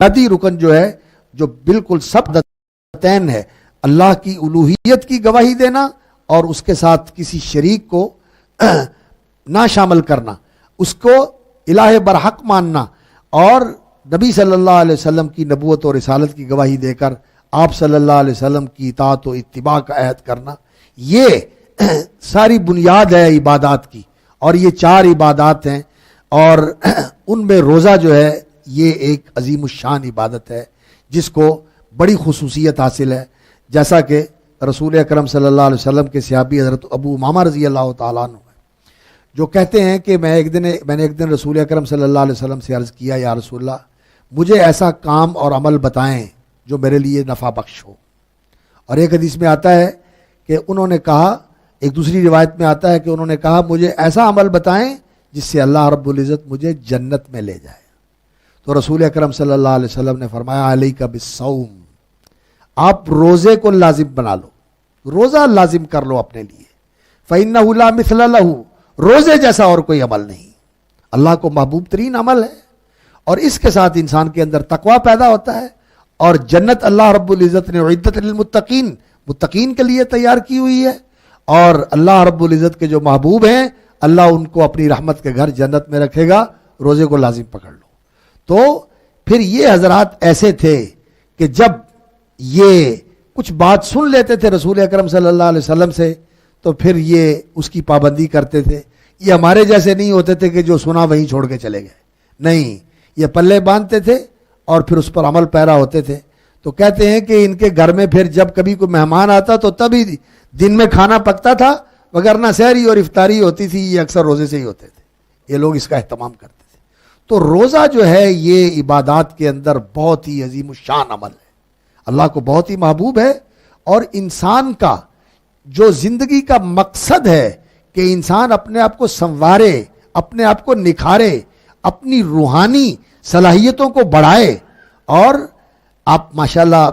بنیادی رکن جو ہے، جو بالکل سب دتین ہے، اللہ کی الوہیت کی گواہی دینا، اور اس کے ساتھ کسی شریک کو نہ شامل کرنا، اس کو الہ برحق ماننا، اور نبی صلی اللہ علیہ وسلم کی نبوت اور رسالت کی گواہی دے کر آپ صلی اللہ علیہ وسلم کی اطاعت و اتباع کا عہد کرنا، یہ ساری بنیاد ہے عبادات کی۔ اور یہ 4 عبادات ہیں، اور ان میں روزہ جو ہے یہ ایک عظیم الشان عبادت ہے جس کو بڑی خصوصیت حاصل ہے، جیسا کہ رسول اکرم صلی اللہ علیہ وسلم کے صحابی حضرت ابو امامہ رضی اللہ تعالیٰ عنہ جو کہتے ہیں کہ میں نے ایک دن رسول اکرم صلی اللہ علیہ وسلم سے عرض کیا، یا رسول اللہ مجھے ایسا کام اور عمل بتائیں جو میرے لیے نفع بخش ہو۔ اور ایک حدیث میں آتا ہے کہ انہوں نے کہا، ایک دوسری روایت میں آتا ہے کہ انہوں نے کہا مجھے ایسا عمل بتائیں جس سے اللہ رب العزت مجھے جنت میں لے جائے۔ تو رسول اکرم صلی اللہ علیہ وسلم نے فرمایا علیک بالصوم، آپ روزے کو لازم بنا لو، روزہ لازم کر لو اپنے لیے، فإنہ لا مثل لہ، روزے جیسا اور کوئی عمل نہیں، اللہ کو محبوب ترین عمل ہے، اور اس کے ساتھ انسان کے اندر تقوی پیدا ہوتا ہے، اور جنت اللہ رب العزت نے اعدت للمتقین، متقین کے لیے تیار کی ہوئی ہے، اور اللہ رب العزت کے جو محبوب ہیں اللہ ان کو اپنی رحمت کے گھر جنت میں رکھے گا۔ روزے کو لازم پکڑ لو۔ تو پھر یہ حضرات ایسے تھے کہ جب یہ کچھ بات سن لیتے تھے رسول اکرم صلی اللہ علیہ وسلم سے تو پھر یہ اس کی پابندی کرتے تھے. یہ ہمارے جیسے نہیں ہوتے تھے کہ جو سنا وہیں چھوڑ کے چلے گئے, نہیں, یہ پلے باندھتے تھے اور پھر اس پر عمل پیرا ہوتے تھے. تو کہتے ہیں کہ ان کے گھر میں پھر جب کبھی کوئی مہمان آتا تو تبھی دن میں کھانا پکتا تھا, وگرنہ سحری اور افطاری ہوتی تھی یہ اکثر روزے سے ہی ہوتے تھے. یہ لوگ اس کا اہتمام کرتے تھے. تو روزہ جو ہے یہ عبادات کے اندر بہت ہی عظیم الشان عمل ہے, اللہ کو بہت ہی محبوب ہے, اور انسان کا جو زندگی کا مقصد ہے کہ انسان اپنے آپ کو سنوارے, اپنے آپ کو نکھارے, اپنی روحانی صلاحیتوں کو بڑھائے. اور آپ ماشاءاللہ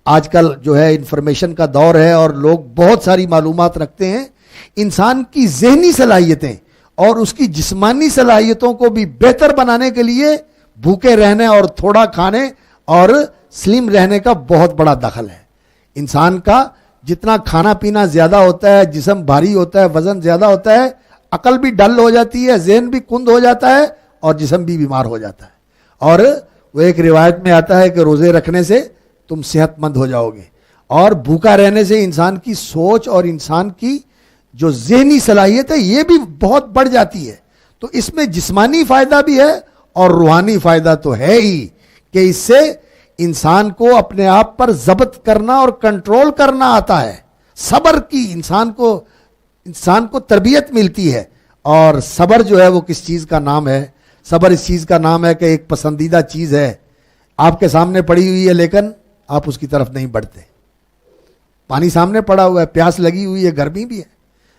آج کل جو ہے انفارمیشن کا دور ہے اور لوگ بہت ساری معلومات رکھتے ہیں. انسان کی ذہنی صلاحیتیں اور اس کی جسمانی صلاحیتوں کو بھی بہتر بنانے کے لیے بھوکے رہنے اور تھوڑا کھانے اور سلیم رہنے کا بہت بڑا دخل ہے. انسان کا جتنا کھانا پینا زیادہ ہوتا ہے, جسم بھاری ہوتا ہے, وزن زیادہ ہوتا ہے, عقل بھی ڈل ہو جاتی ہے, ذہن بھی کند ہو جاتا ہے اور جسم بھی بیمار ہو جاتا ہے. اور وہ ایک روایت میں آتا ہے کہ روزے رکھنے سے تم صحت مند ہو جاؤ گے, اور بھوکا رہنے سے انسان کی سوچ اور انسان کی جو ذہنی صلاحیت ہے یہ بھی بہت بڑھ جاتی ہے. تو اس میں جسمانی فائدہ بھی ہے اور روحانی فائدہ تو ہے ہی کہ اس سے انسان کو اپنے آپ پر ضبط کرنا اور کنٹرول کرنا آتا ہے. صبر کی انسان کو تربیت ملتی ہے. اور صبر جو ہے وہ کس چیز کا نام ہے؟ صبر اس چیز کا نام ہے کہ ایک پسندیدہ چیز ہے آپ کے سامنے پڑی ہوئی ہے لیکن آپ اس کی طرف نہیں بڑھتے. پانی سامنے پڑا ہوا ہے, پیاس لگی ہوئی ہے, گرمی بھی ہے,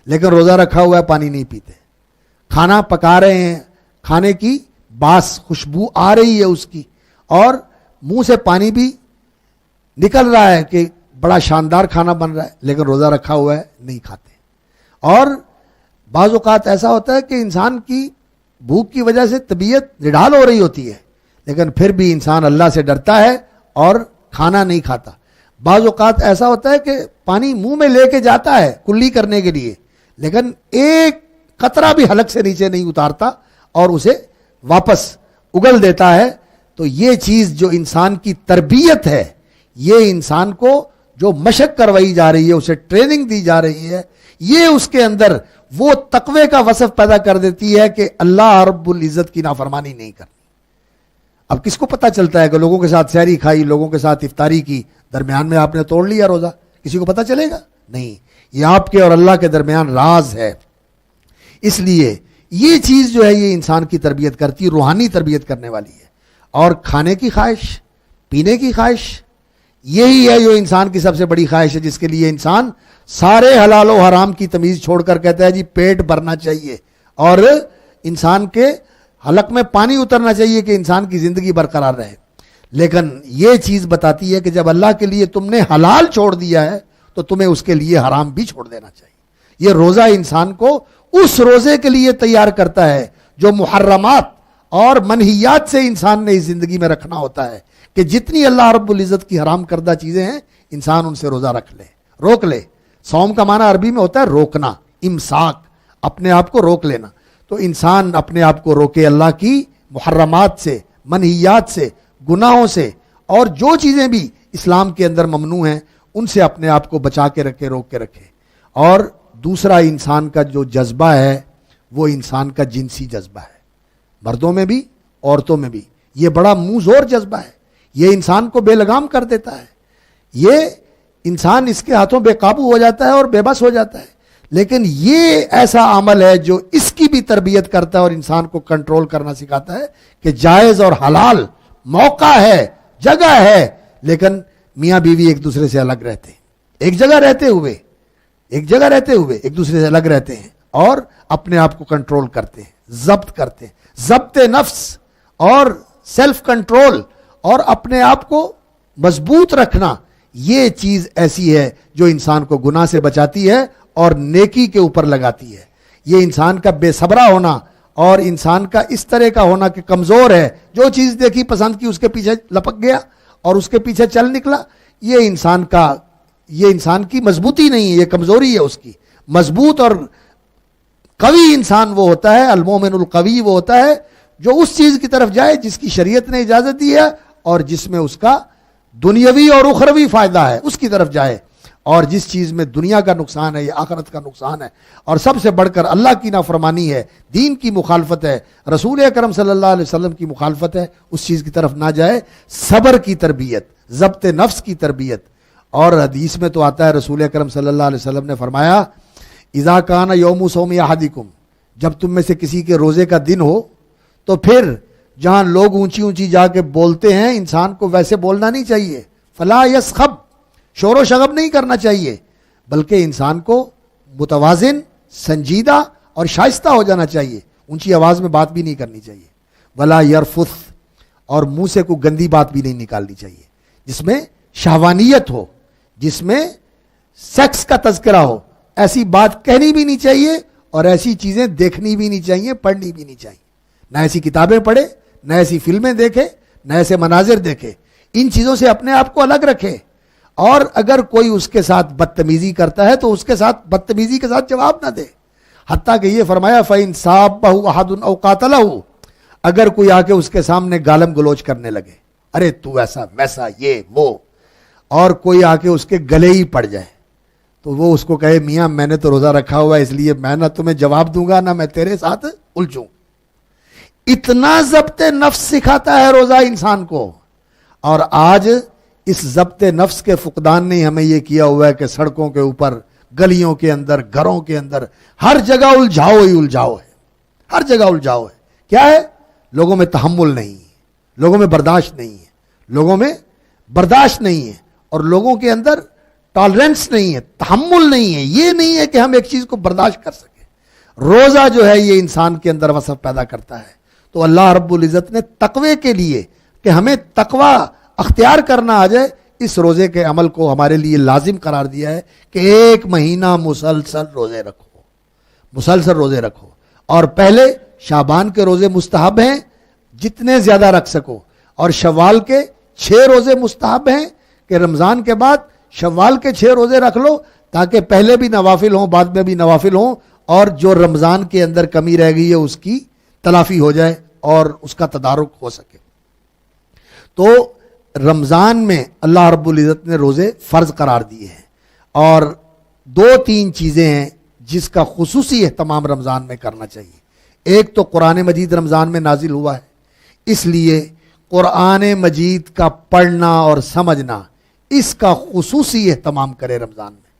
لیکن روزہ رکھا ہوا ہے, پانی نہیں پیتے. کھانا پکا رہے ہیں, کھانے کی باس خوشبو آ رہی ہے اس کی, اور منہ سے پانی بھی نکل رہا ہے کہ بڑا شاندار کھانا بن رہا ہے, لیکن روزہ رکھا ہوا ہے, نہیں کھاتے. اور بعض اوقات ایسا ہوتا ہے کہ انسان کی بھوک کی وجہ سے طبیعت نڈھال ہو رہی ہوتی ہے, لیکن پھر بھی انسان اللہ سے ڈرتا ہے اور کھانا نہیں کھاتا. بعض اوقات ایسا ہوتا ہے کہ پانی منہ میں لے کے جاتا ہے کلی کرنے کے لیے, لیکن ایک قطرہ بھی حلق سے نیچے نہیں اتارتا اور اسے واپس اگل دیتا ہے. تو یہ چیز جو انسان کی تربیت ہے, یہ انسان کو جو مشق کروائی جا رہی ہے, اسے ٹریننگ دی جا رہی ہے, یہ اس کے اندر وہ تقوی کا وصف پیدا کر دیتی ہے کہ اللہ رب العزت کی نافرمانی نہیں کرنی. اب کس کو پتہ چلتا ہے کہ لوگوں کے ساتھ سحری کھائی, لوگوں کے ساتھ افطاری کی, درمیان میں آپ نے توڑ لیا روزہ, کسی کو پتہ چلے گا؟ نہیں. یہ آپ کے اور اللہ کے درمیان راز ہے. اس لیے یہ چیز جو ہے یہ انسان کی تربیت کرتی ہے, روحانی تربیت کرنے والی ہے. اور کھانے کی خواہش, پینے کی خواہش, یہی ہے جو انسان کی سب سے بڑی خواہش ہے, جس کے لیے انسان سارے حلال و حرام کی تمیز چھوڑ کر کہتا ہے جی پیٹ بھرنا چاہیے اور انسان کے حلق میں پانی اترنا چاہیے کہ انسان کی زندگی برقرار رہے. لیکن یہ چیز بتاتی ہے کہ جب اللہ کے لیے تم نے حلال چھوڑ دیا ہے تو تمہیں اس کے لیے حرام بھی چھوڑ دینا چاہیے. یہ روزہ انسان کو اس روزے کے لیے تیار کرتا ہے جو محرمات اور منہیات سے انسان نے اس زندگی میں رکھنا ہوتا ہے, کہ جتنی اللہ رب العزت کی حرام کردہ چیزیں ہیں انسان ان سے روزہ رکھ لے, روک لے. صوم کا معنی عربی میں ہوتا ہے روکنا, امساک, اپنے آپ کو روک لینا. تو انسان اپنے آپ کو روکے اللہ کی محرمات سے, منہیات سے, گناہوں سے, اور جو چیزیں بھی اسلام کے اندر ممنوع ہیں ان سے اپنے آپ کو بچا کے رکھے, روک کے رکھے. اور دوسرا انسان کا جو جذبہ ہے وہ انسان کا جنسی جذبہ ہے, مردوں میں بھی عورتوں میں بھی. یہ بڑا منہ زور جذبہ ہے, یہ انسان کو بے لگام کر دیتا ہے. یہ انسان اس کے ہاتھوں بے قابو ہو جاتا ہے اور بے بس ہو جاتا ہے. لیکن یہ ایسا عمل ہے جو اس کی بھی تربیت کرتا ہے اور انسان کو کنٹرول کرنا سکھاتا ہے کہ جائز اور حلال موقع ہے, جگہ ہے, لیکن میاں بیوی ایک دوسرے سے الگ رہتے ہیں, ایک جگہ رہتے ہوئے ایک دوسرے سے الگ رہتے ہیں اور اپنے آپ کو کنٹرول کرتے ہیں, ضبط کرتے ہیں. ضبط نفس اور سیلف کنٹرول اور اپنے آپ کو مضبوط رکھنا, یہ چیز ایسی ہے جو انسان کو گناہ سے بچاتی ہے اور نیکی کے اوپر لگاتی ہے. یہ انسان کا بے صبرا ہونا اور انسان کا اس طرح کا ہونا کہ کمزور ہے, جو چیز دیکھی پسند کی اس کے پیچھے لپک گیا اور اس کے پیچھے چل نکلا, یہ انسان کی مضبوطی نہیں ہے, یہ کمزوری ہے اس کی. مضبوط اور قوی انسان وہ ہوتا ہے, المومن القوی وہ ہوتا ہے جو اس چیز کی طرف جائے جس کی شریعت نے اجازت دی ہے اور جس میں اس کا دنیاوی اور اخروی فائدہ ہے اس کی طرف جائے، اور جس چیز میں دنیا کا نقصان ہے یا آخرت کا نقصان ہے اور سب سے بڑھ کر اللہ کی نافرمانی ہے، دین کی مخالفت ہے، رسول اکرم صلی اللہ علیہ وسلم کی مخالفت ہے، اس چیز کی طرف نہ جائے۔ صبر کی تربیت، ضبط نفس کی تربیت، اور حدیث میں تو آتا ہے رسول اکرم صلی اللہ علیہ وسلم نے فرمایا اذا کان یوم صوم احدکم، جب تم میں سے کسی کے روزے کا دن ہو تو پھر جہاں لوگ اونچی اونچی جا کے بولتے ہیں انسان کو ویسے بولنا نہیں چاہیے، فلا یسخب، شور و شغب نہیں کرنا چاہیے، بلکہ انسان کو متوازن، سنجیدہ اور شائستہ ہو جانا چاہیے، اونچی آواز میں بات بھی نہیں کرنی چاہیے، ولا یرفث، اور منہ سے کوئی گندی بات بھی نہیں نکالنی چاہیے جس میں شہوانیت ہو، جس میں سیکس کا تذکرہ ہو، ایسی بات کہنی بھی نہیں چاہیے اور ایسی چیزیں دیکھنی بھی نہیں چاہیے، پڑھنی بھی نہیں چاہیے، نہ ایسی کتابیں پڑھے، نہ ایسی فلمیں دیکھے، نہ ایسے مناظر دیکھے، ان چیزوں سے اپنے آپ کو الگ رکھے، اور اگر کوئی اس کے ساتھ بدتمیزی کرتا ہے تو اس کے ساتھ بدتمیزی کے ساتھ جواب نہ دے، حتیٰ کہ یہ فرمایا فَإِن صَابَّهُ أَحَدٌ أَوْ قَاتَلَهُ، اگر کوئی آ کے اس کے سامنے گالم گلوچ کرنے لگے، ارے تو ایسا ویسا یہ وہ، اور کوئی آ کے اس کے گلے ہی پڑ جائے تو وہ اس کو کہے میاں میں نے تو روزہ رکھا ہوا ہے اس لیے میں نہ تمہیں جواب دوں گا نہ میں تیرے ساتھ الجھوں، اتنا ضبط نفس سکھاتا ہے روزہ انسان کو۔ اور آج اس ضبط نفس کے فقدان نے ہمیں یہ کیا ہوا ہے کہ سڑکوں کے اوپر، گلیوں کے اندر، گھروں کے اندر ہر جگہ الجھاؤ ہی الجھاؤ ہے، ہر جگہ الجھاؤ ہے۔ کیا ہے؟ لوگوں میں تحمل نہیں ہے، لوگوں میں برداشت نہیں ہے، لوگوں میں برداشت نہیں ہے، اور لوگوں کے اندر ٹالرنس نہیں ہے، تحمل نہیں ہے، یہ نہیں ہے کہ ہم ایک چیز کو برداشت کر سکیں۔ روزہ جو ہے یہ انسان کے اندر وصف پیدا کرتا ہے، تو اللہ رب العزت نے تقوی کے لیے کہ ہمیں تقوی اختیار کرنا آ جائے، اس روزے کے عمل کو ہمارے لیے لازم قرار دیا ہے کہ 1 مہینہ مسلسل روزے رکھو، مسلسل روزے رکھو، اور پہلے شعبان کے روزے مستحب ہیں جتنے زیادہ رکھ سکو، اور شوال کے 6 روزے مستحب ہیں کہ رمضان کے بعد شوال کے 6 روزے رکھ لو تاکہ پہلے بھی نوافل ہوں بعد میں بھی نوافل ہوں، اور جو رمضان کے اندر کمی رہ گئی ہے اس کی تلافی ہو جائے اور اس کا تدارک ہو سکے۔ تو رمضان میں اللہ رب العزت نے روزے فرض قرار دیے ہیں، اور 2-3 چیزیں ہیں جس کا خصوصی اہتمام رمضان میں کرنا چاہیے۔ ایک تو قرآن مجید رمضان میں نازل ہوا ہے، اس لیے قرآن مجید کا پڑھنا اور سمجھنا اس کا خصوصی اہتمام کرے رمضان میں۔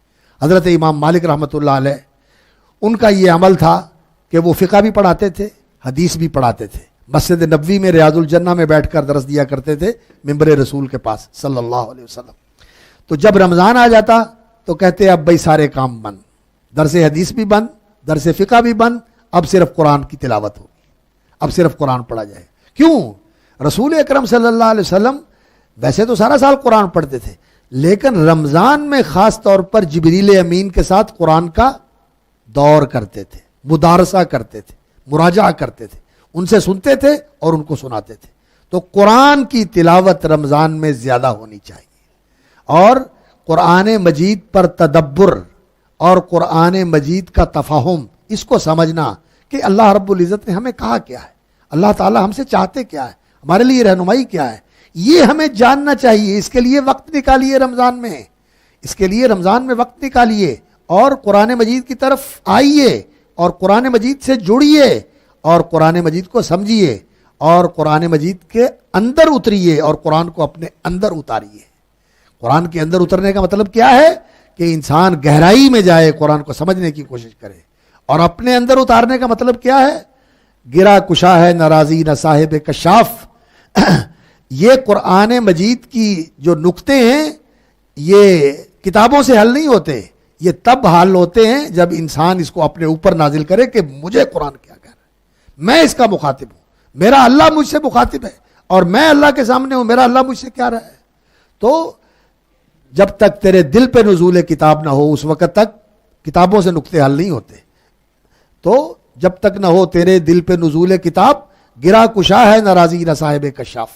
حضرت امام مالک رحمۃ اللہ علیہ ان کا یہ عمل تھا کہ وہ فقہ بھی پڑھاتے تھے، حدیث بھی پڑھاتے تھے، مسجد نبوی میں ریاض الجنہ میں بیٹھ کر درس دیا کرتے تھے منبر رسول کے پاس صلی اللہ علیہ وسلم۔ تو جب رمضان آ جاتا تو کہتے اب بھائی سارے کام بند، درس حدیث بھی بند، درس فقہ بھی بند، اب صرف قرآن کی تلاوت ہوگی، اب صرف قرآن پڑھا جائے۔ کیوں؟ رسول اکرم صلی اللہ علیہ وسلم ویسے تو سارا سال قرآن پڑھتے تھے، لیکن رمضان میں خاص طور پر جبریل امین کے ساتھ قرآن کا دور کرتے تھے، مدارسہ کرتے تھے، مراجعہ کرتے تھے، ان سے سنتے تھے اور ان کو سناتے تھے۔ تو قرآن کی تلاوت رمضان میں زیادہ ہونی چاہیے، اور قرآن مجید پر تدبر اور قرآن مجید کا تفہم، اس کو سمجھنا کہ اللہ رب العزت نے ہمیں کہا کیا ہے، اللہ تعالی ہم سے چاہتے کیا ہے، ہمارے لیے رہنمائی کیا ہے، یہ ہمیں جاننا چاہیے۔ اس کے لیے وقت نکالیے رمضان میں، اس کے لیے رمضان میں وقت نکالیے اور قرآن مجید کی طرف آئیے اور قرآن مجید سے جڑیے اور قرآن مجید کو سمجھیے اور قرآن مجید کے اندر اتریے اور قرآن کو اپنے اندر اتاریے۔ قرآن کے اندر اترنے کا مطلب کیا ہے کہ انسان گہرائی میں جائے، قرآن کو سمجھنے کی کوشش کرے، اور اپنے اندر اتارنے کا مطلب کیا ہے؟ گرا کشا ہے ناراضی نہ صاحب کشاف۔ یہ قرآن مجید کی جو نکتے ہیں یہ کتابوں سے حل نہیں ہوتے، یہ تب حل ہوتے ہیں جب انسان اس کو اپنے اوپر نازل کرے کہ مجھے قرآن کیا کہہ رہا ہے، میں اس کا مخاطب ہوں، میرا اللہ مجھ سے مخاطب ہے اور میں اللہ کے سامنے ہوں، میرا اللہ مجھ سے کیا رہا ہے۔ تو جب تک تیرے دل پہ نزول کتاب نہ ہو اس وقت تک کتابوں سے نکتے حل نہیں ہوتے۔ تو جب تک نہ ہو تیرے دل پہ نزول کتاب، گرا کشا ہے ناراضی نہ صاحب کشاف۔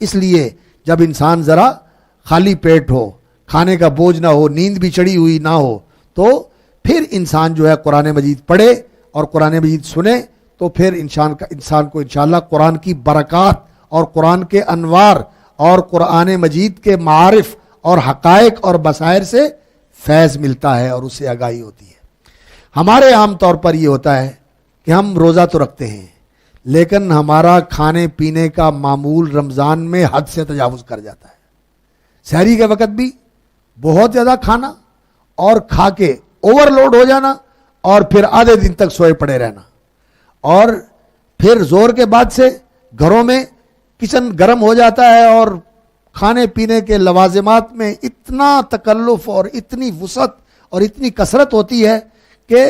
اس لیے جب انسان ذرا خالی پیٹ ہو، کھانے کا بوجھ نہ ہو، نیند بھی چڑھی ہوئی نہ ہو، تو پھر انسان جو ہے قرآن مجید پڑھے اور قرآن مجید سنے تو پھر انسان کو انشاءاللہ قرآن کی برکات اور قرآن کے انوار اور قرآن مجید کے معارف اور حقائق اور بصائر سے فیض ملتا ہے اور اس سے آگاہی ہوتی ہے۔ ہمارے عام طور پر یہ ہوتا ہے کہ ہم روزہ تو رکھتے ہیں لیکن ہمارا کھانے پینے کا معمول رمضان میں حد سے تجاوز کر جاتا ہے۔ سحری کے وقت بھی بہت زیادہ کھانا اور کھا کے اوور لوڈ ہو جانا اور پھر آدھے دن تک سوئے پڑے رہنا، اور پھر زور کے بعد سے گھروں میں کچن گرم ہو جاتا ہے اور کھانے پینے کے لوازمات میں اتنا تکلف اور اتنی وسعت اور اتنی کثرت ہوتی ہے کہ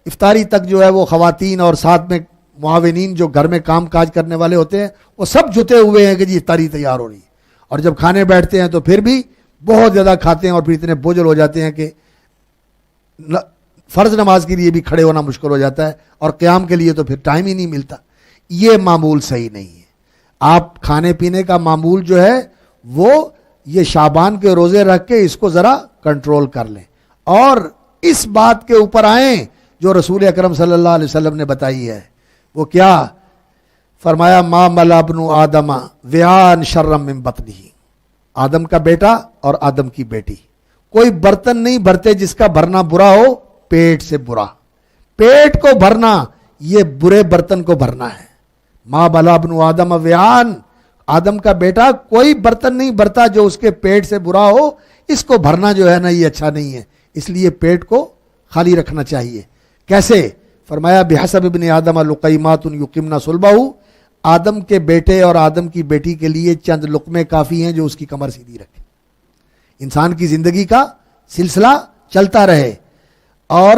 افطاری تک جو ہے وہ خواتین اور ساتھ میں معاونین جو گھر میں کام کاج کرنے والے ہوتے ہیں وہ سب جتے ہوئے ہیں کہ جی افطاری تیار ہو رہی ہے، اور جب کھانے بیٹھتے ہیں تو پھر بھی بہت زیادہ کھاتے ہیں اور پھر اتنے بوجھل ہو جاتے ہیں کہ فرض نماز کے لیے بھی کھڑے ہونا مشکل ہو جاتا ہے اور قیام کے لیے تو پھر ٹائم ہی نہیں ملتا۔ یہ معمول صحیح نہیں ہے۔ آپ کھانے پینے کا معمول جو ہے وہ یہ شعبان کے روزے رکھ کے اس کو ذرا کنٹرول کر لیں اور اس بات کے اوپر آئیں جو رسول اکرم صلی اللہ علیہ وسلم نے بتائی ہے۔ وہ کیا فرمایا؟ ما ملا ابن آدم وعاء شرا من بطنہ، آدم کا بیٹا اور آدم کی بیٹی کوئی برتن نہیں بھرتے جس کا بھرنا برا ہو پیٹ سے برا۔ پیٹ کو بھرنا یہ برے برتن کو بھرنا ہے۔ ما بلا ابن آدم وعاء، آدم کا بیٹا کوئی برتن نہیں بھرتا جو اس کے پیٹ سے برا ہو، اس کو بھرنا جو ہے نا یہ اچھا نہیں ہے، اس لیے پیٹ کو خالی رکھنا چاہیے۔ کیسے؟ فرمایا بحسب ابن آدم لقیمات یقمن صلبہ، آدم کے بیٹے اور آدم کی بیٹی کے لیے چند لقمے کافی ہیں جو اس کی کمر سیدھی رکھے۔ انسان کی زندگی کا سلسلہ چلتا رہے، اور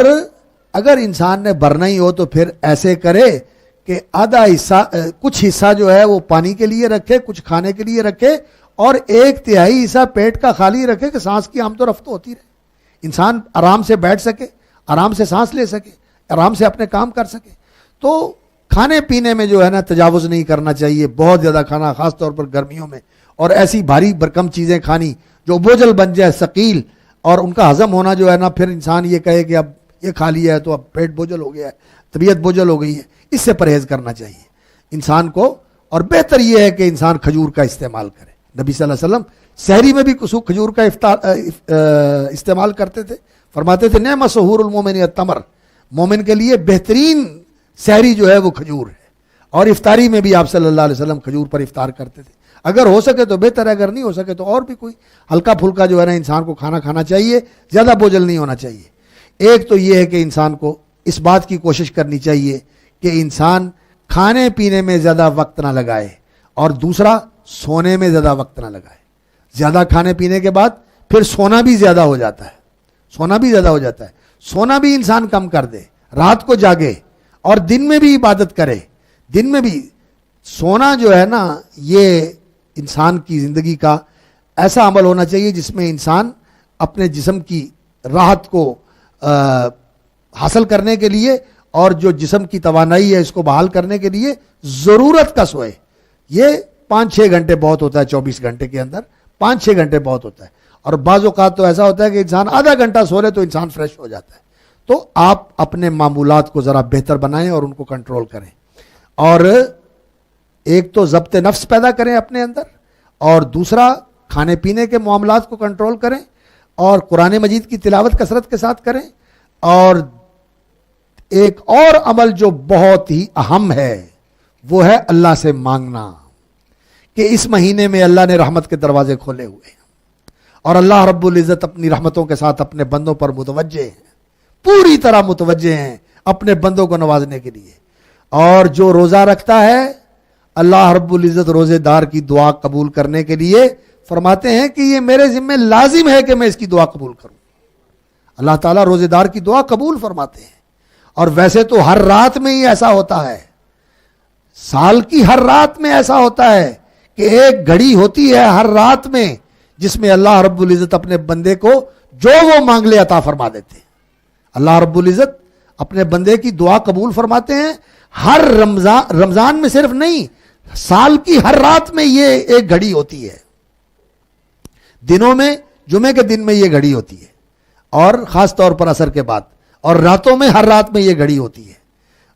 اگر انسان نے بھرنا ہی ہو تو پھر ایسے کرے کہ آدھا حصہ کچھ حصہ جو ہے وہ پانی کے لیے رکھے، کچھ کھانے کے لیے رکھے، اور 1/3 حصہ پیٹ کا خالی رکھے کہ سانس کی آمد و رفت ہوتی رہے، انسان آرام سے بیٹھ سکے، آرام سے سانس لے سکے، آرام سے اپنے کام کر سکے۔ تو کھانے پینے میں جو ہے نا تجاوز نہیں کرنا چاہیے، بہت زیادہ کھانا خاص طور پر گرمیوں میں، اور ایسی بھاری برکم چیزیں کھانی جو بوجھل بن جائے، ثقیل، اور ان کا ہضم ہونا جو ہے نا پھر انسان یہ کہے کہ اب یہ کھا لیا ہے تو اب پیٹ بوجھل ہو گیا ہے، طبیعت بوجھل ہو گئی ہے، اس سے پرہیز کرنا چاہیے انسان کو۔ اور بہتر یہ ہے کہ انسان کھجور کا استعمال کرے۔ نبی صلی اللہ علیہ وسلم سحری میں بھی کھجور کا استعمال کرتے تھے، فرماتے تھے نعم سحور المومن التمر، مومن کے لیے بہترین سحری جو ہے وہ کھجور ہے، اور افطاری میں بھی آپ صلی اللہ علیہ وسلم کھجور پر افطار کرتے تھے۔ اگر ہو سکے تو بہتر ہے، اگر نہیں ہو سکے تو اور بھی کوئی ہلکا پھلکا جو ہے نا انسان کو کھانا چاہیے، زیادہ بوجھل نہیں ہونا چاہیے۔ ایک تو یہ ہے کہ انسان کو اس بات کی کوشش کرنی چاہیے کہ انسان کھانے پینے میں زیادہ وقت نہ لگائے، اور دوسرا سونے میں زیادہ وقت نہ لگائے۔ زیادہ کھانے پینے کے بعد پھر سونا بھی زیادہ ہو جاتا ہے، سونا بھی انسان کم کر دے، رات کو جاگے اور دن میں بھی عبادت کرے۔ دن میں بھی سونا جو ہے نا یہ انسان کی زندگی کا ایسا عمل ہونا چاہیے جس میں انسان اپنے جسم کی راحت کو حاصل کرنے کے لیے اور جو جسم کی توانائی ہے اس کو بحال کرنے کے لیے ضرورت کا سوئے۔ یہ 5-6 گھنٹے بہت ہوتا ہے، 24 گھنٹے کے اندر 5-6 گھنٹے بہت ہوتا ہے، اور بعض اوقات تو ایسا ہوتا ہے کہ انسان آدھا گھنٹہ سو لے تو انسان فریش ہو جاتا ہے۔ تو آپ اپنے معمولات کو ذرا بہتر بنائیں اور ان کو کنٹرول کریں، اور ایک تو ضبط نفس پیدا کریں اپنے اندر، اور دوسرا کھانے پینے کے معاملات کو کنٹرول کریں، اور قرآن مجید کی تلاوت کثرت کے ساتھ کریں، اور ایک اور عمل جو بہت ہی اہم ہے وہ ہے اللہ سے مانگنا، کہ اس مہینے میں اللہ نے رحمت کے دروازے کھولے ہوئے ہیں، اور اللہ رب العزت اپنی رحمتوں کے ساتھ اپنے بندوں پر متوجہ ہیں، پوری طرح متوجہ ہیں اپنے بندوں کو نوازنے کے لیے۔ اور جو روزہ رکھتا ہے اللہ رب العزت روزے دار کی دعا قبول کرنے کے لیے فرماتے ہیں کہ یہ میرے ذمہ لازم ہے کہ میں اس کی دعا قبول کروں۔ اللہ تعالیٰ روزے دار کی دعا قبول فرماتے ہیں، اور ویسے تو ہر رات میں ہی ایسا ہوتا ہے، سال کی ہر رات میں ایسا ہوتا ہے کہ ایک گھڑی ہوتی ہے ہر رات میں جس میں اللہ رب العزت اپنے بندے کو جو وہ مانگ لے عطا فرما دیتے ہیں۔ اللہ رب العزت اپنے بندے کی دعا قبول فرماتے ہیں، ہر رمضان میں صرف نہیں، سال کی ہر رات میں یہ ایک گھڑی ہوتی ہے۔ دنوں میں جمعے کے دن میں یہ گھڑی ہوتی ہے، اور خاص طور پر عصر کے بعد، اور راتوں میں ہر رات میں یہ گھڑی ہوتی ہے۔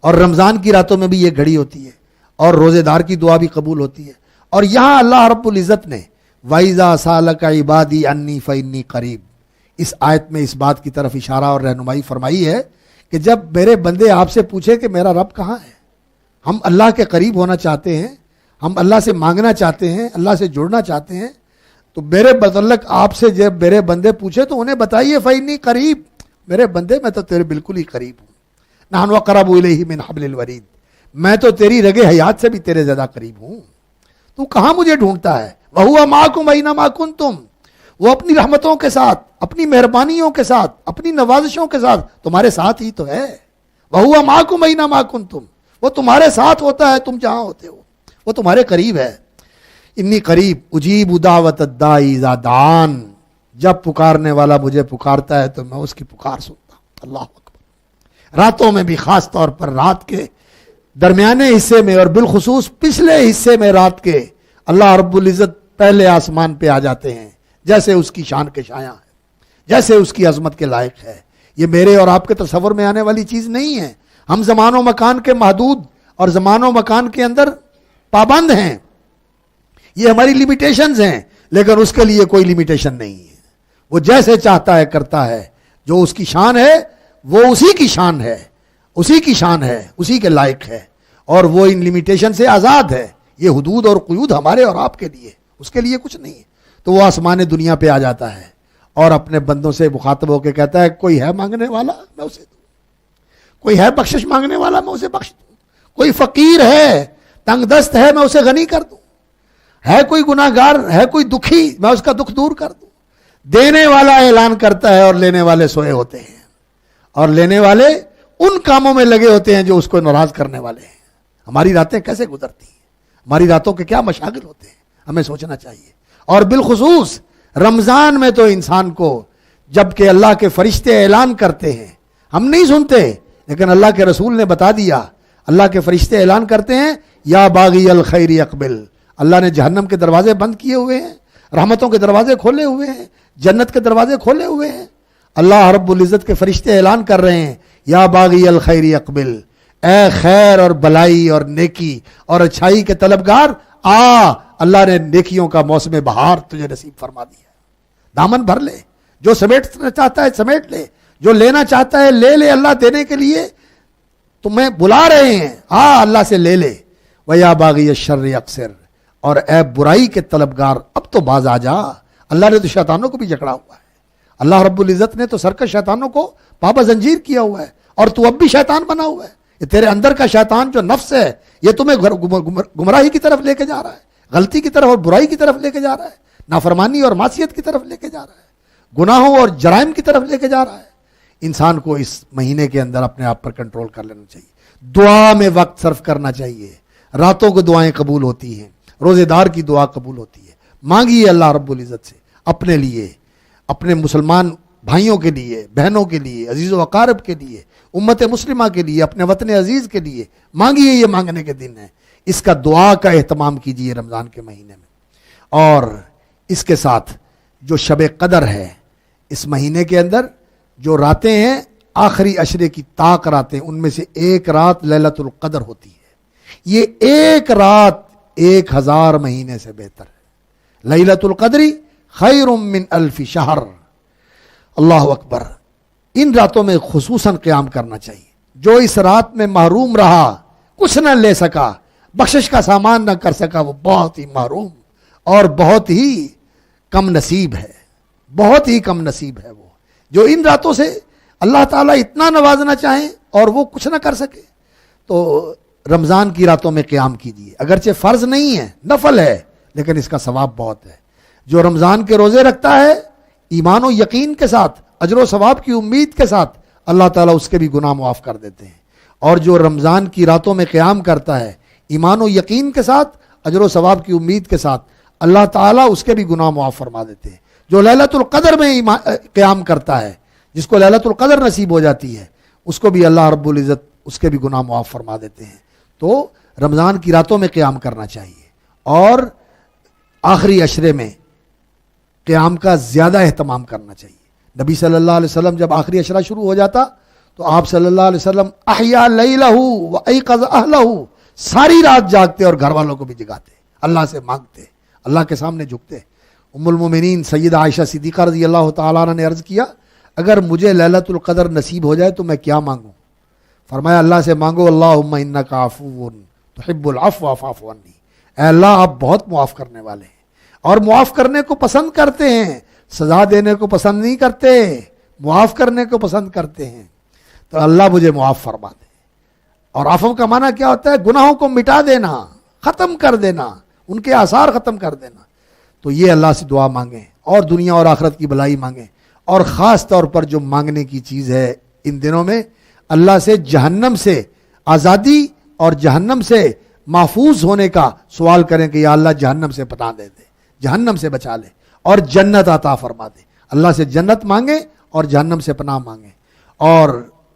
اور رمضان کی راتوں میں بھی یہ گھڑی ہوتی ہے، اور روزے دار کی دعا بھی قبول ہوتی ہے۔ اور یہاں اللہ رب العزت نے وَإِذَا سَأَلَكَ عِبَادِي عَنِّي فَإِنِّي قَرِيب، اس آیت میں اس بات کی طرف اشارہ اور رہنمائی فرمائی ہے کہ جب میرے بندے آپ سے پوچھے کہ میرا رب کہاں ہے، ہم اللہ کے قریب ہونا چاہتے ہیں، ہم اللہ سے مانگنا چاہتے ہیں، اللہ سے جڑنا چاہتے ہیں، تو میرے متعلق آپ سے جب میرے بندے پوچھے تو انہیں بتائیے فَإِنِّي قَرِيب، میرے بندے میں تو تیرے بالکل ہی قریب ہوں، نحن اقرب الیہ من حبل الورید، میں تو تیری رگ حیات سے بھی تیرے زیادہ قریب ہوں، تو کہاں مجھے ڈھونڈتا ہے؟ وَهُوَ مَعَكُمْ أَيْنَمَا كُنْتُمْ، وہ اپنی رحمتوں کے ساتھ، اپنی مہربانیوں کے ساتھ، اپنی نوازشوں کے ساتھ تمہارے ساتھ ہی تو ہے۔ وَهُوَ مَعَكُمْ أَيْنَمَا كُنْتُمْ، وہ تمہارے ساتھ ہوتا ہے تم جہاں ہوتے ہو، وہ تمہارے قریب ہے۔ انی قریب اجیب دعوت الداعی اذا دعان، جب پکارنے والا مجھے پکارتا ہے تو میں اس کی پکار سنتا ہوں۔ اللہ اکبر۔ راتوں میں بھی، خاص طور پر رات کے درمیانے حصے میں اور بالخصوص پچھلے حصے میں رات کے، اللہ رب العزت پہلے آسمان پہ آ جاتے ہیں، جیسے اس کی شان کے شایع ہے، جیسے اس کی عظمت کے لائق ہے۔ یہ میرے اور آپ کے تصور میں آنے والی چیز نہیں ہے۔ ہم زمان و مکان کے محدود اور زمان و مکان کے اندر پابند ہیں، یہ ہماری لیمیٹیشنز ہیں، لیکن اس کے لیے کوئی لیمیٹیشن نہیں ہے۔ وہ جیسے چاہتا ہے کرتا ہے، جو اس کی شان ہے وہ اسی کی شان ہے، اسی کی شان ہے، اسی کے لائق ہے، اور وہ ان لیمیٹیشن سے آزاد ہے۔ یہ حدود اور قیود ہمارے اور آپ کے لیے، اس کے لیے کچھ نہیں ہے۔ تو وہ آسمان دنیا پہ آ جاتا ہے اور اپنے بندوں سے مخاطب ہو کے کہتا ہے کوئی ہے مانگنے والا میں اسے دوں، کوئی ہے بخشش مانگنے والا میں اسے بخش دوں، کوئی فقیر ہے تنگ دست ہے میں اسے غنی کر دوں، ہے کوئی گناہ گار ہے کوئی دکھی میں اس کا دکھ دور کر دوں۔ دینے والا اعلان کرتا ہے اور لینے والے سوئے ہوتے ہیں، اور لینے والے ان کاموں میں لگے ہوتے ہیں جو اس کو ناراض کرنے والے ہیں۔ ہماری راتیں کیسے گزرتی ہیں، ہماری راتوں کے کیا مشاغل ہوتے ہیں، ہمیں سوچنا چاہیے۔ اور بالخصوص رمضان میں تو انسان کو، جب کہ اللہ کے فرشتے اعلان کرتے ہیں، ہم نہیں سنتے، لیکن اللہ کے رسول نے بتا دیا، اللہ کے فرشتے اعلان کرتے ہیں یا باغی الخیر اقبل، اللہ نے جہنم کے دروازے بند کیے ہوئے ہیں، رحمتوں کے دروازے کھولے ہوئے ہیں، جنت کے دروازے کھولے ہوئے ہیں۔ اللہ رب العزت کے فرشتے اعلان کر رہے ہیں یا باغی الخیر اقبل، اے خیر اور بلائی اور نیکی اور اچھائی کے طلبگار آ، اللہ نے نیکیوں کا موسم بہار تجھے نصیب فرما دیا۔ دامن بھر لے، جو سمیٹنا چاہتا ہے سمیٹ لے، جو لینا چاہتا ہے لے لے، اللہ دینے کے لیے تمہیں بلا رہے ہیں، اللہ سے لے لے۔ وَيَا بَاغِيَ الشَّرِّ اقصر، اور اے برائی کے طلبگار اب تو باز آ جا۔ اللہ نے تو شیطانوں کو بھی جکڑا ہوا ہے، اللہ رب العزت نے تو سرکش شیطانوں کو پابا زنجیر کیا ہوا ہے، اور تو اب بھی شیطان بنا ہوا ہے۔ یہ تیرے اندر کا شیطان جو نفس ہے، یہ تمہیں گمراہی کی طرف لے کے جا رہا ہے، غلطی کی طرف اور برائی کی طرف لے کے جا رہا ہے، نافرمانی اور معصیت کی طرف لے کے جا رہا ہے، گناہوں اور جرائم کی طرف لے کے جا رہا ہے۔ انسان کو اس مہینے کے اندر اپنے آپ پر کنٹرول کر لینا چاہیے، دعا میں وقت صرف کرنا چاہیے۔ راتوں کو دعائیں قبول ہوتی ہیں، روزے دار کی دعا قبول ہوتی ہے۔ مانگیے اللہ رب العزت سے اپنے لیے، اپنے مسلمان بھائیوں کے لیے، بہنوں کے لیے، عزیز و اقارب کے لیے، امت مسلمہ کے لیے، اپنے وطن عزیز کے لیے مانگیے۔ یہ مانگنے کے دن ہے، اس کا دعا کا اہتمام کیجیے رمضان کے مہینے میں۔ اور اس کے ساتھ جو شب قدر ہے، اس مہینے کے اندر جو راتیں ہیں آخری عشرے کی طاق راتیں، ان میں سے ایک رات لیلۃ القدر ہوتی ہے۔ یہ ایک رات 1000 مہینے سے بہتر ہے۔ لیلۃ القدر خیر من الف شہر۔ اللہ اکبر۔ ان راتوں میں خصوصاً قیام کرنا چاہیے۔ جو اس رات میں محروم رہا، کچھ نہ لے سکا، بخشش کا سامان نہ کر سکا، وہ بہت ہی محروم اور بہت ہی کم نصیب ہے، بہت ہی کم نصیب ہے وہ جو ان راتوں سے اللہ تعالیٰ اتنا نوازنا چاہیں اور وہ کچھ نہ کر سکے۔ تو رمضان کی راتوں میں قیام کیجیے، اگرچہ فرض نہیں ہے، نفل ہے، لیکن اس کا ثواب بہت ہے۔ جو رمضان کے روزے رکھتا ہے ایمان و یقین کے ساتھ، اجر و ثواب کی امید کے ساتھ، اللہ تعالیٰ اس کے بھی گناہ معاف کر دیتے ہیں۔ اور جو رمضان کی راتوں میں قیام کرتا ہے ایمان و یقین کے ساتھ، اجر و ثواب کی امید کے ساتھ، اللہ تعالیٰ اس کے بھی گناہ معاف فرما دیتے ہیں۔ جو لیلۃ القدر میں قیام کرتا ہے، جس کو لیلۃ القدر نصیب ہو جاتی ہے، اس کو بھی اللہ رب العزت اس کے بھی گناہ معاف فرما دیتے ہیں۔ تو رمضان کی راتوں میں قیام کرنا چاہیے، اور آخری عشرے میں قیام کا زیادہ اہتمام کرنا چاہیے۔ نبی صلی اللہ علیہ وسلم جب آخری عشرہ شروع ہو جاتا تو آپ صلی اللہ علیہ وسلم احیا لیلہ و ایقظ اہلہ، ساری رات جاگتے اور گھر والوں کو بھی جگاتے، اللہ سے مانگتے، اللہ کے سامنے جھکتے۔ ام المومنین سیدہ عائشہ صدیقہ رضی اللہ تعالیٰ عنہ نے عرض کیا اگر مجھے لیلۃ القدر نصیب ہو جائے تو میں کیا مانگوں؟ فرمایا اللہ سے مانگو اللہم انک عفو تحب العفو فاعف عنی، اے اللہ آپ بہت معاف کرنے والے ہیں اور معاف کرنے کو پسند کرتے ہیں، سزا دینے کو پسند نہیں کرتے، معاف کرنے کو پسند کرتے ہیں، تو اللہ مجھے معاف فرما دے۔ اور عفو کا معنی کیا ہوتا ہے؟ گناہوں کو مٹا دینا، ختم کر دینا، ان کے آثار ختم کر دینا۔ تو یہ اللہ سے دعا مانگیں اور دنیا اور آخرت کی بھلائی مانگیں، اور خاص طور پر جو مانگنے کی چیز ہے ان دنوں میں، اللہ سے جہنم سے آزادی اور جہنم سے محفوظ ہونے کا سوال کریں کہ یا اللہ جہنم سے پناہ دے دے، جہنم سے بچا لے اور جنت عطا فرما دے۔ اللہ سے جنت مانگیں اور جہنم سے پناہ مانگیں۔ اور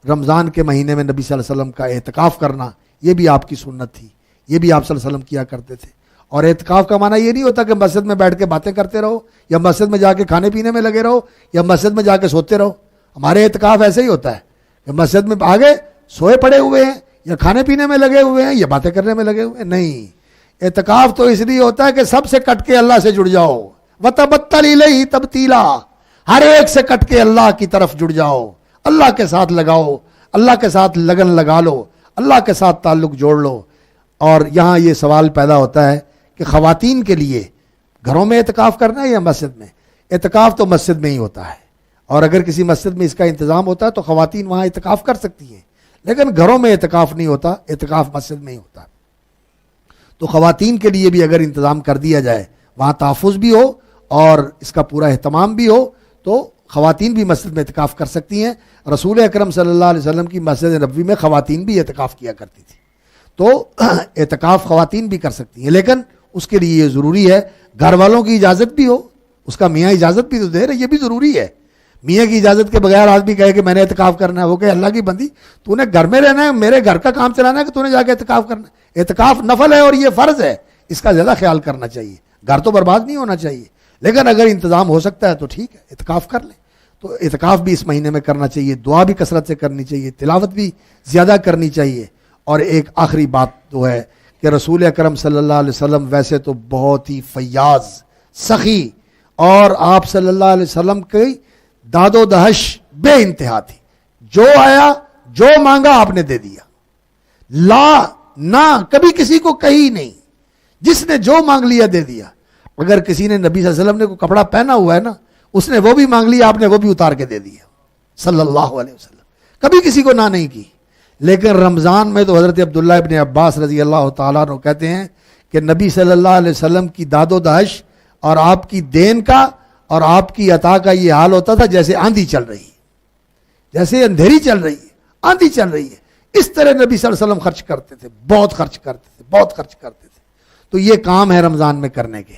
رمضان کے مہینے میں نبی صلی اللہ علیہ وسلم کا اعتکاف کرنا یہ بھی آپ کی سنت تھی، یہ بھی آپ صلی اللہ علیہ وسلم کیا کرتے تھے۔ اور اعتکاف کا معنی یہ نہیں ہوتا کہ مسجد میں بیٹھ کے باتیں کرتے رہو، یا مسجد میں جا کے کھانے پینے میں لگے رہو، یا مسجد میں جا کے سوتے رہو۔ ہمارے اعتکاف ایسے ہی ہوتا ہے کہ مسجد میں آگے سوئے پڑے ہوئے ہیں، یا کھانے پینے میں لگے ہوئے ہیں، یا باتیں کرنے میں لگے ہوئے ہیں۔ نہیں، اعتکاف تو اس لیے ہوتا ہے کہ سب سے کٹ کے اللہ سے جڑ جاؤ، وَتَبَتَّلْ إِلَيْهِ تَبْتِيلًا، ہر ایک سے کٹ کے اللہ کی طرف جڑ جاؤ، اللہ کے ساتھ لگاؤ، اللہ کے ساتھ لگن لگا لو، اللہ کے ساتھ تعلق جوڑ لو۔ اور یہاں یہ سوال پیدا ہوتا ہے کہ خواتین کے لیے گھروں میں اعتکاف کرنا ہے یا مسجد میں؟ اعتکاف تو مسجد میں ہی ہوتا ہے، اور اگر کسی مسجد میں اس کا انتظام ہوتا ہے تو خواتین وہاں اعتکاف کر سکتی ہیں، لیکن گھروں میں اعتکاف نہیں ہوتا، اعتکاف مسجد میں ہی ہوتا ہے۔ تو خواتین کے لیے بھی اگر انتظام کر دیا جائے، وہاں تحفظ بھی ہو اور اس کا پورا اہتمام بھی ہو، تو خواتین بھی مسجد میں اعتکاف کر سکتی ہیں۔ رسول اکرم صلی اللہ علیہ وسلم کی مسجد نبوی میں خواتین بھی اعتکاف کیا کرتی تھی، تو اعتکاف خواتین بھی کر سکتی ہیں، لیکن اس کے لیے یہ ضروری ہے گھر والوں کی اجازت بھی ہو، اس کا میاں اجازت بھی تو دے رہے، یہ بھی ضروری ہے۔ میاں کی اجازت کے بغیر آدمی کہے کہ میں نے اعتکاف کرنا ہے، وہ کہ اللہ کی بندی تو نے گھر میں رہنا ہے، میرے گھر کا کام چلانا ہے کہ تو نے جا کے اعتکاف کرنا ہے؟ اعتکاف نفل ہے اور یہ فرض ہے، اس کا زیادہ خیال کرنا چاہیے، گھر تو برباد نہیں ہونا چاہیے، لیکن اگر انتظام ہو سکتا ہے تو ٹھیک ہے، اعتکاف کر لیں۔ تو اعتکاف بھی اس مہینے میں کرنا چاہیے، دعا بھی کثرت سے کرنی چاہیے، تلاوت بھی زیادہ کرنی چاہیے۔ اور ایک آخری بات تو ہے کہ رسول اکرم صلی اللہ علیہ وسلم ویسے تو بہت ہی فیاض، سخی، اور آپ صلی اللہ علیہ وسلم کی داد و دہش بے انتہا تھی، جو آیا جو مانگا آپ نے دے دیا، لا نہ کبھی کسی کو کہی نہیں، جس نے جو مانگ لیا دے دیا۔ اگر کسی نے نبی صلی اللہ علیہ وسلم نے کوئی کپڑا پہنا ہوا ہے نا، اس نے وہ بھی مانگ لیا، آپ نے وہ بھی اتار کے دے دیا صلی اللہ علیہ وسلم، کبھی کسی کو نہ نہیں کی۔ لیکن رمضان میں تو حضرت عبداللہ ابن عباس رضی اللہ تعالیٰ عنہ کہتے ہیں کہ نبی صلی اللہ علیہ وسلم کی داد و دہش اور آپ کی دین کا اور آپ کی عطا کا یہ حال ہوتا تھا جیسے آندھی چل رہی ہے، جیسے اندھیری چل رہی ہے، آندھی چل رہی ہے، اس طرح نبی صلی اللہ علیہ وسلم خرچ کرتے تھے، بہت خرچ کرتے تھے، بہت خرچ کرتے تھے۔ تو یہ کام ہے رمضان میں کرنے کے،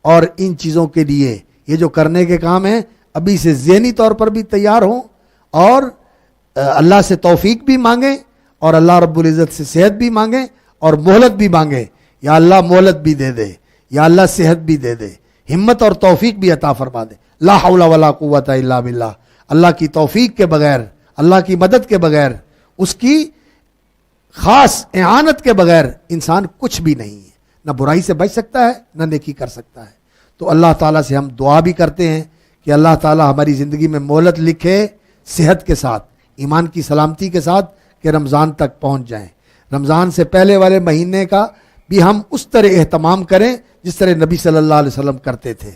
اور ان چیزوں کے لیے یہ جو کرنے کے کام ہیں ابھی سے ذہنی طور پر بھی تیار ہوں، اور اللہ سے توفیق بھی مانگیں، اور اللہ رب العزت سے صحت بھی مانگیں اور مہلت بھی مانگیں، یا اللہ مہلت بھی دے دے، یا اللہ صحت بھی دے دے، ہمت اور توفیق بھی عطا فرما دے۔ لا حول ولا قوت الا باللہ، اللہ کی توفیق کے بغیر، اللہ کی مدد کے بغیر، اس کی خاص اعانت کے بغیر انسان کچھ بھی نہیں ہے، نہ برائی سے بچ سکتا ہے نہ نیکی کر سکتا ہے۔ تو اللہ تعالیٰ سے ہم دعا بھی کرتے ہیں کہ اللہ تعالیٰ ہماری زندگی میں مہلت لکھے، صحت کے ساتھ، ایمان کی سلامتی کے ساتھ، کہ رمضان تک پہنچ جائیں۔ رمضان سے پہلے والے مہینے کا بھی ہم اس طرح اہتمام کریں جس طرح نبی صلی اللہ علیہ وسلم کرتے تھے،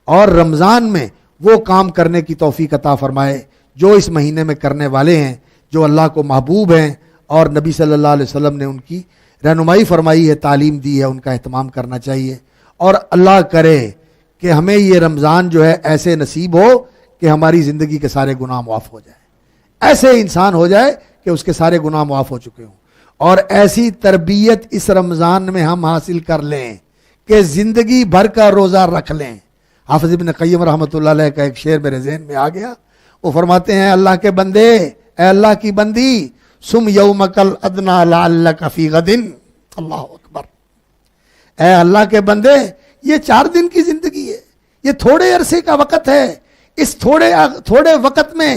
اور رمضان میں وہ کام کرنے کی توفیق عطا فرمائے جو اس مہینے میں کرنے والے ہیں، جو اللہ کو محبوب ہیں اور نبی صلی اللہ علیہ وسلم نے ان کی رہنمائی فرمائی ہے، تعلیم دی ہے، ان کا اہتمام کرنا چاہیے۔ اور اللہ کرے کہ ہمیں یہ رمضان جو ہے ایسے نصیب ہو کہ ہماری زندگی کے سارے گناہ معاف ہو جائیں، ایسے انسان ہو جائے کہ اس کے سارے گناہ معاف ہو چکے ہوں، اور ایسی تربیت اس رمضان میں ہم حاصل کر لیں کہ زندگی بھر کا روزہ رکھ لیں۔ حافظ ابن قیم رحمۃ اللہ علیہ کا ایک شعر میرے ذہن میں آ گیا، وہ فرماتے ہیں اللہ کے بندے، اے اللہ کی بندی، سم یومک الادنا لعلک فی غد، اللہ اکبر، اے اللہ کے بندے یہ 4 دن کی زندگی ہے، یہ تھوڑے عرصے کا وقت ہے، اس تھوڑے وقت میں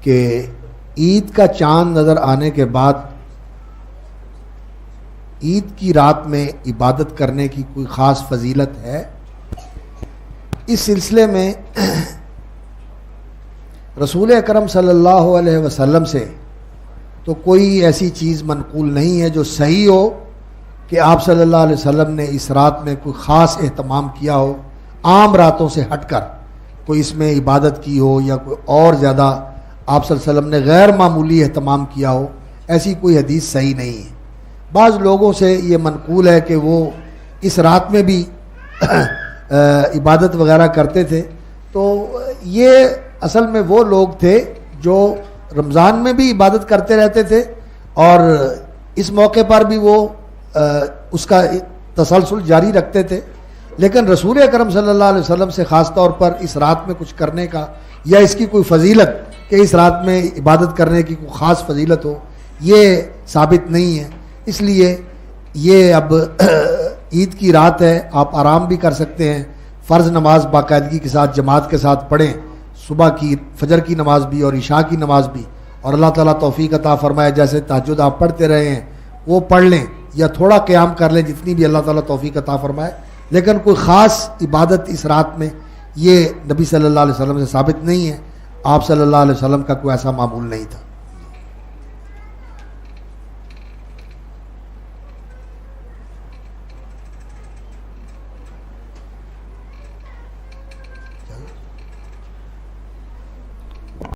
کہ عید کا چاند نظر آنے کے بعد عید کی رات میں عبادت کرنے کی کوئی خاص فضیلت ہے؟ اس سلسلے میں رسول اکرم صلی اللہ علیہ وسلم سے تو کوئی ایسی چیز منقول نہیں ہے جو صحیح ہو کہ آپ صلی اللہ علیہ وسلم نے اس رات میں کوئی خاص اہتمام کیا ہو، عام راتوں سے ہٹ کر کوئی اس میں عبادت کی ہو یا کوئی اور زیادہ آپ صلی اللہ علیہ وسلم نے غیر معمولی اہتمام کیا ہو، ایسی کوئی حدیث صحیح نہیں ہے۔ بعض لوگوں سے یہ منقول ہے کہ وہ اس رات میں بھی عبادت وغیرہ کرتے تھے، تو یہ اصل میں وہ لوگ تھے جو رمضان میں بھی عبادت کرتے رہتے تھے اور اس موقع پر بھی وہ اس کا تسلسل جاری رکھتے تھے، لیکن رسول اکرم صلی اللہ علیہ وسلم سے خاص طور پر اس رات میں کچھ کرنے کا یا اس کی کوئی فضیلت کہ اس رات میں عبادت کرنے کی کوئی خاص فضیلت ہو، یہ ثابت نہیں ہے۔ اس لیے یہ اب عید کی رات ہے، آپ آرام بھی کر سکتے ہیں، فرض نماز باقاعدگی کے ساتھ جماعت کے ساتھ پڑھیں، صبح کی فجر کی نماز بھی اور عشاء کی نماز بھی، اور اللہ تعالیٰ توفیق عطا فرمائے جیسے تہجد آپ پڑھتے رہے ہیں وہ پڑھ لیں یا تھوڑا قیام کر لیں، جتنی بھی اللہ تعالیٰ توفیق عطا فرمائے، لیکن کوئی خاص عبادت اس رات میں یہ نبی صلی اللہ علیہ وسلم سے ثابت نہیں ہے، آپ صلی اللہ علیہ وسلم کا کوئی ایسا معمول نہیں تھا۔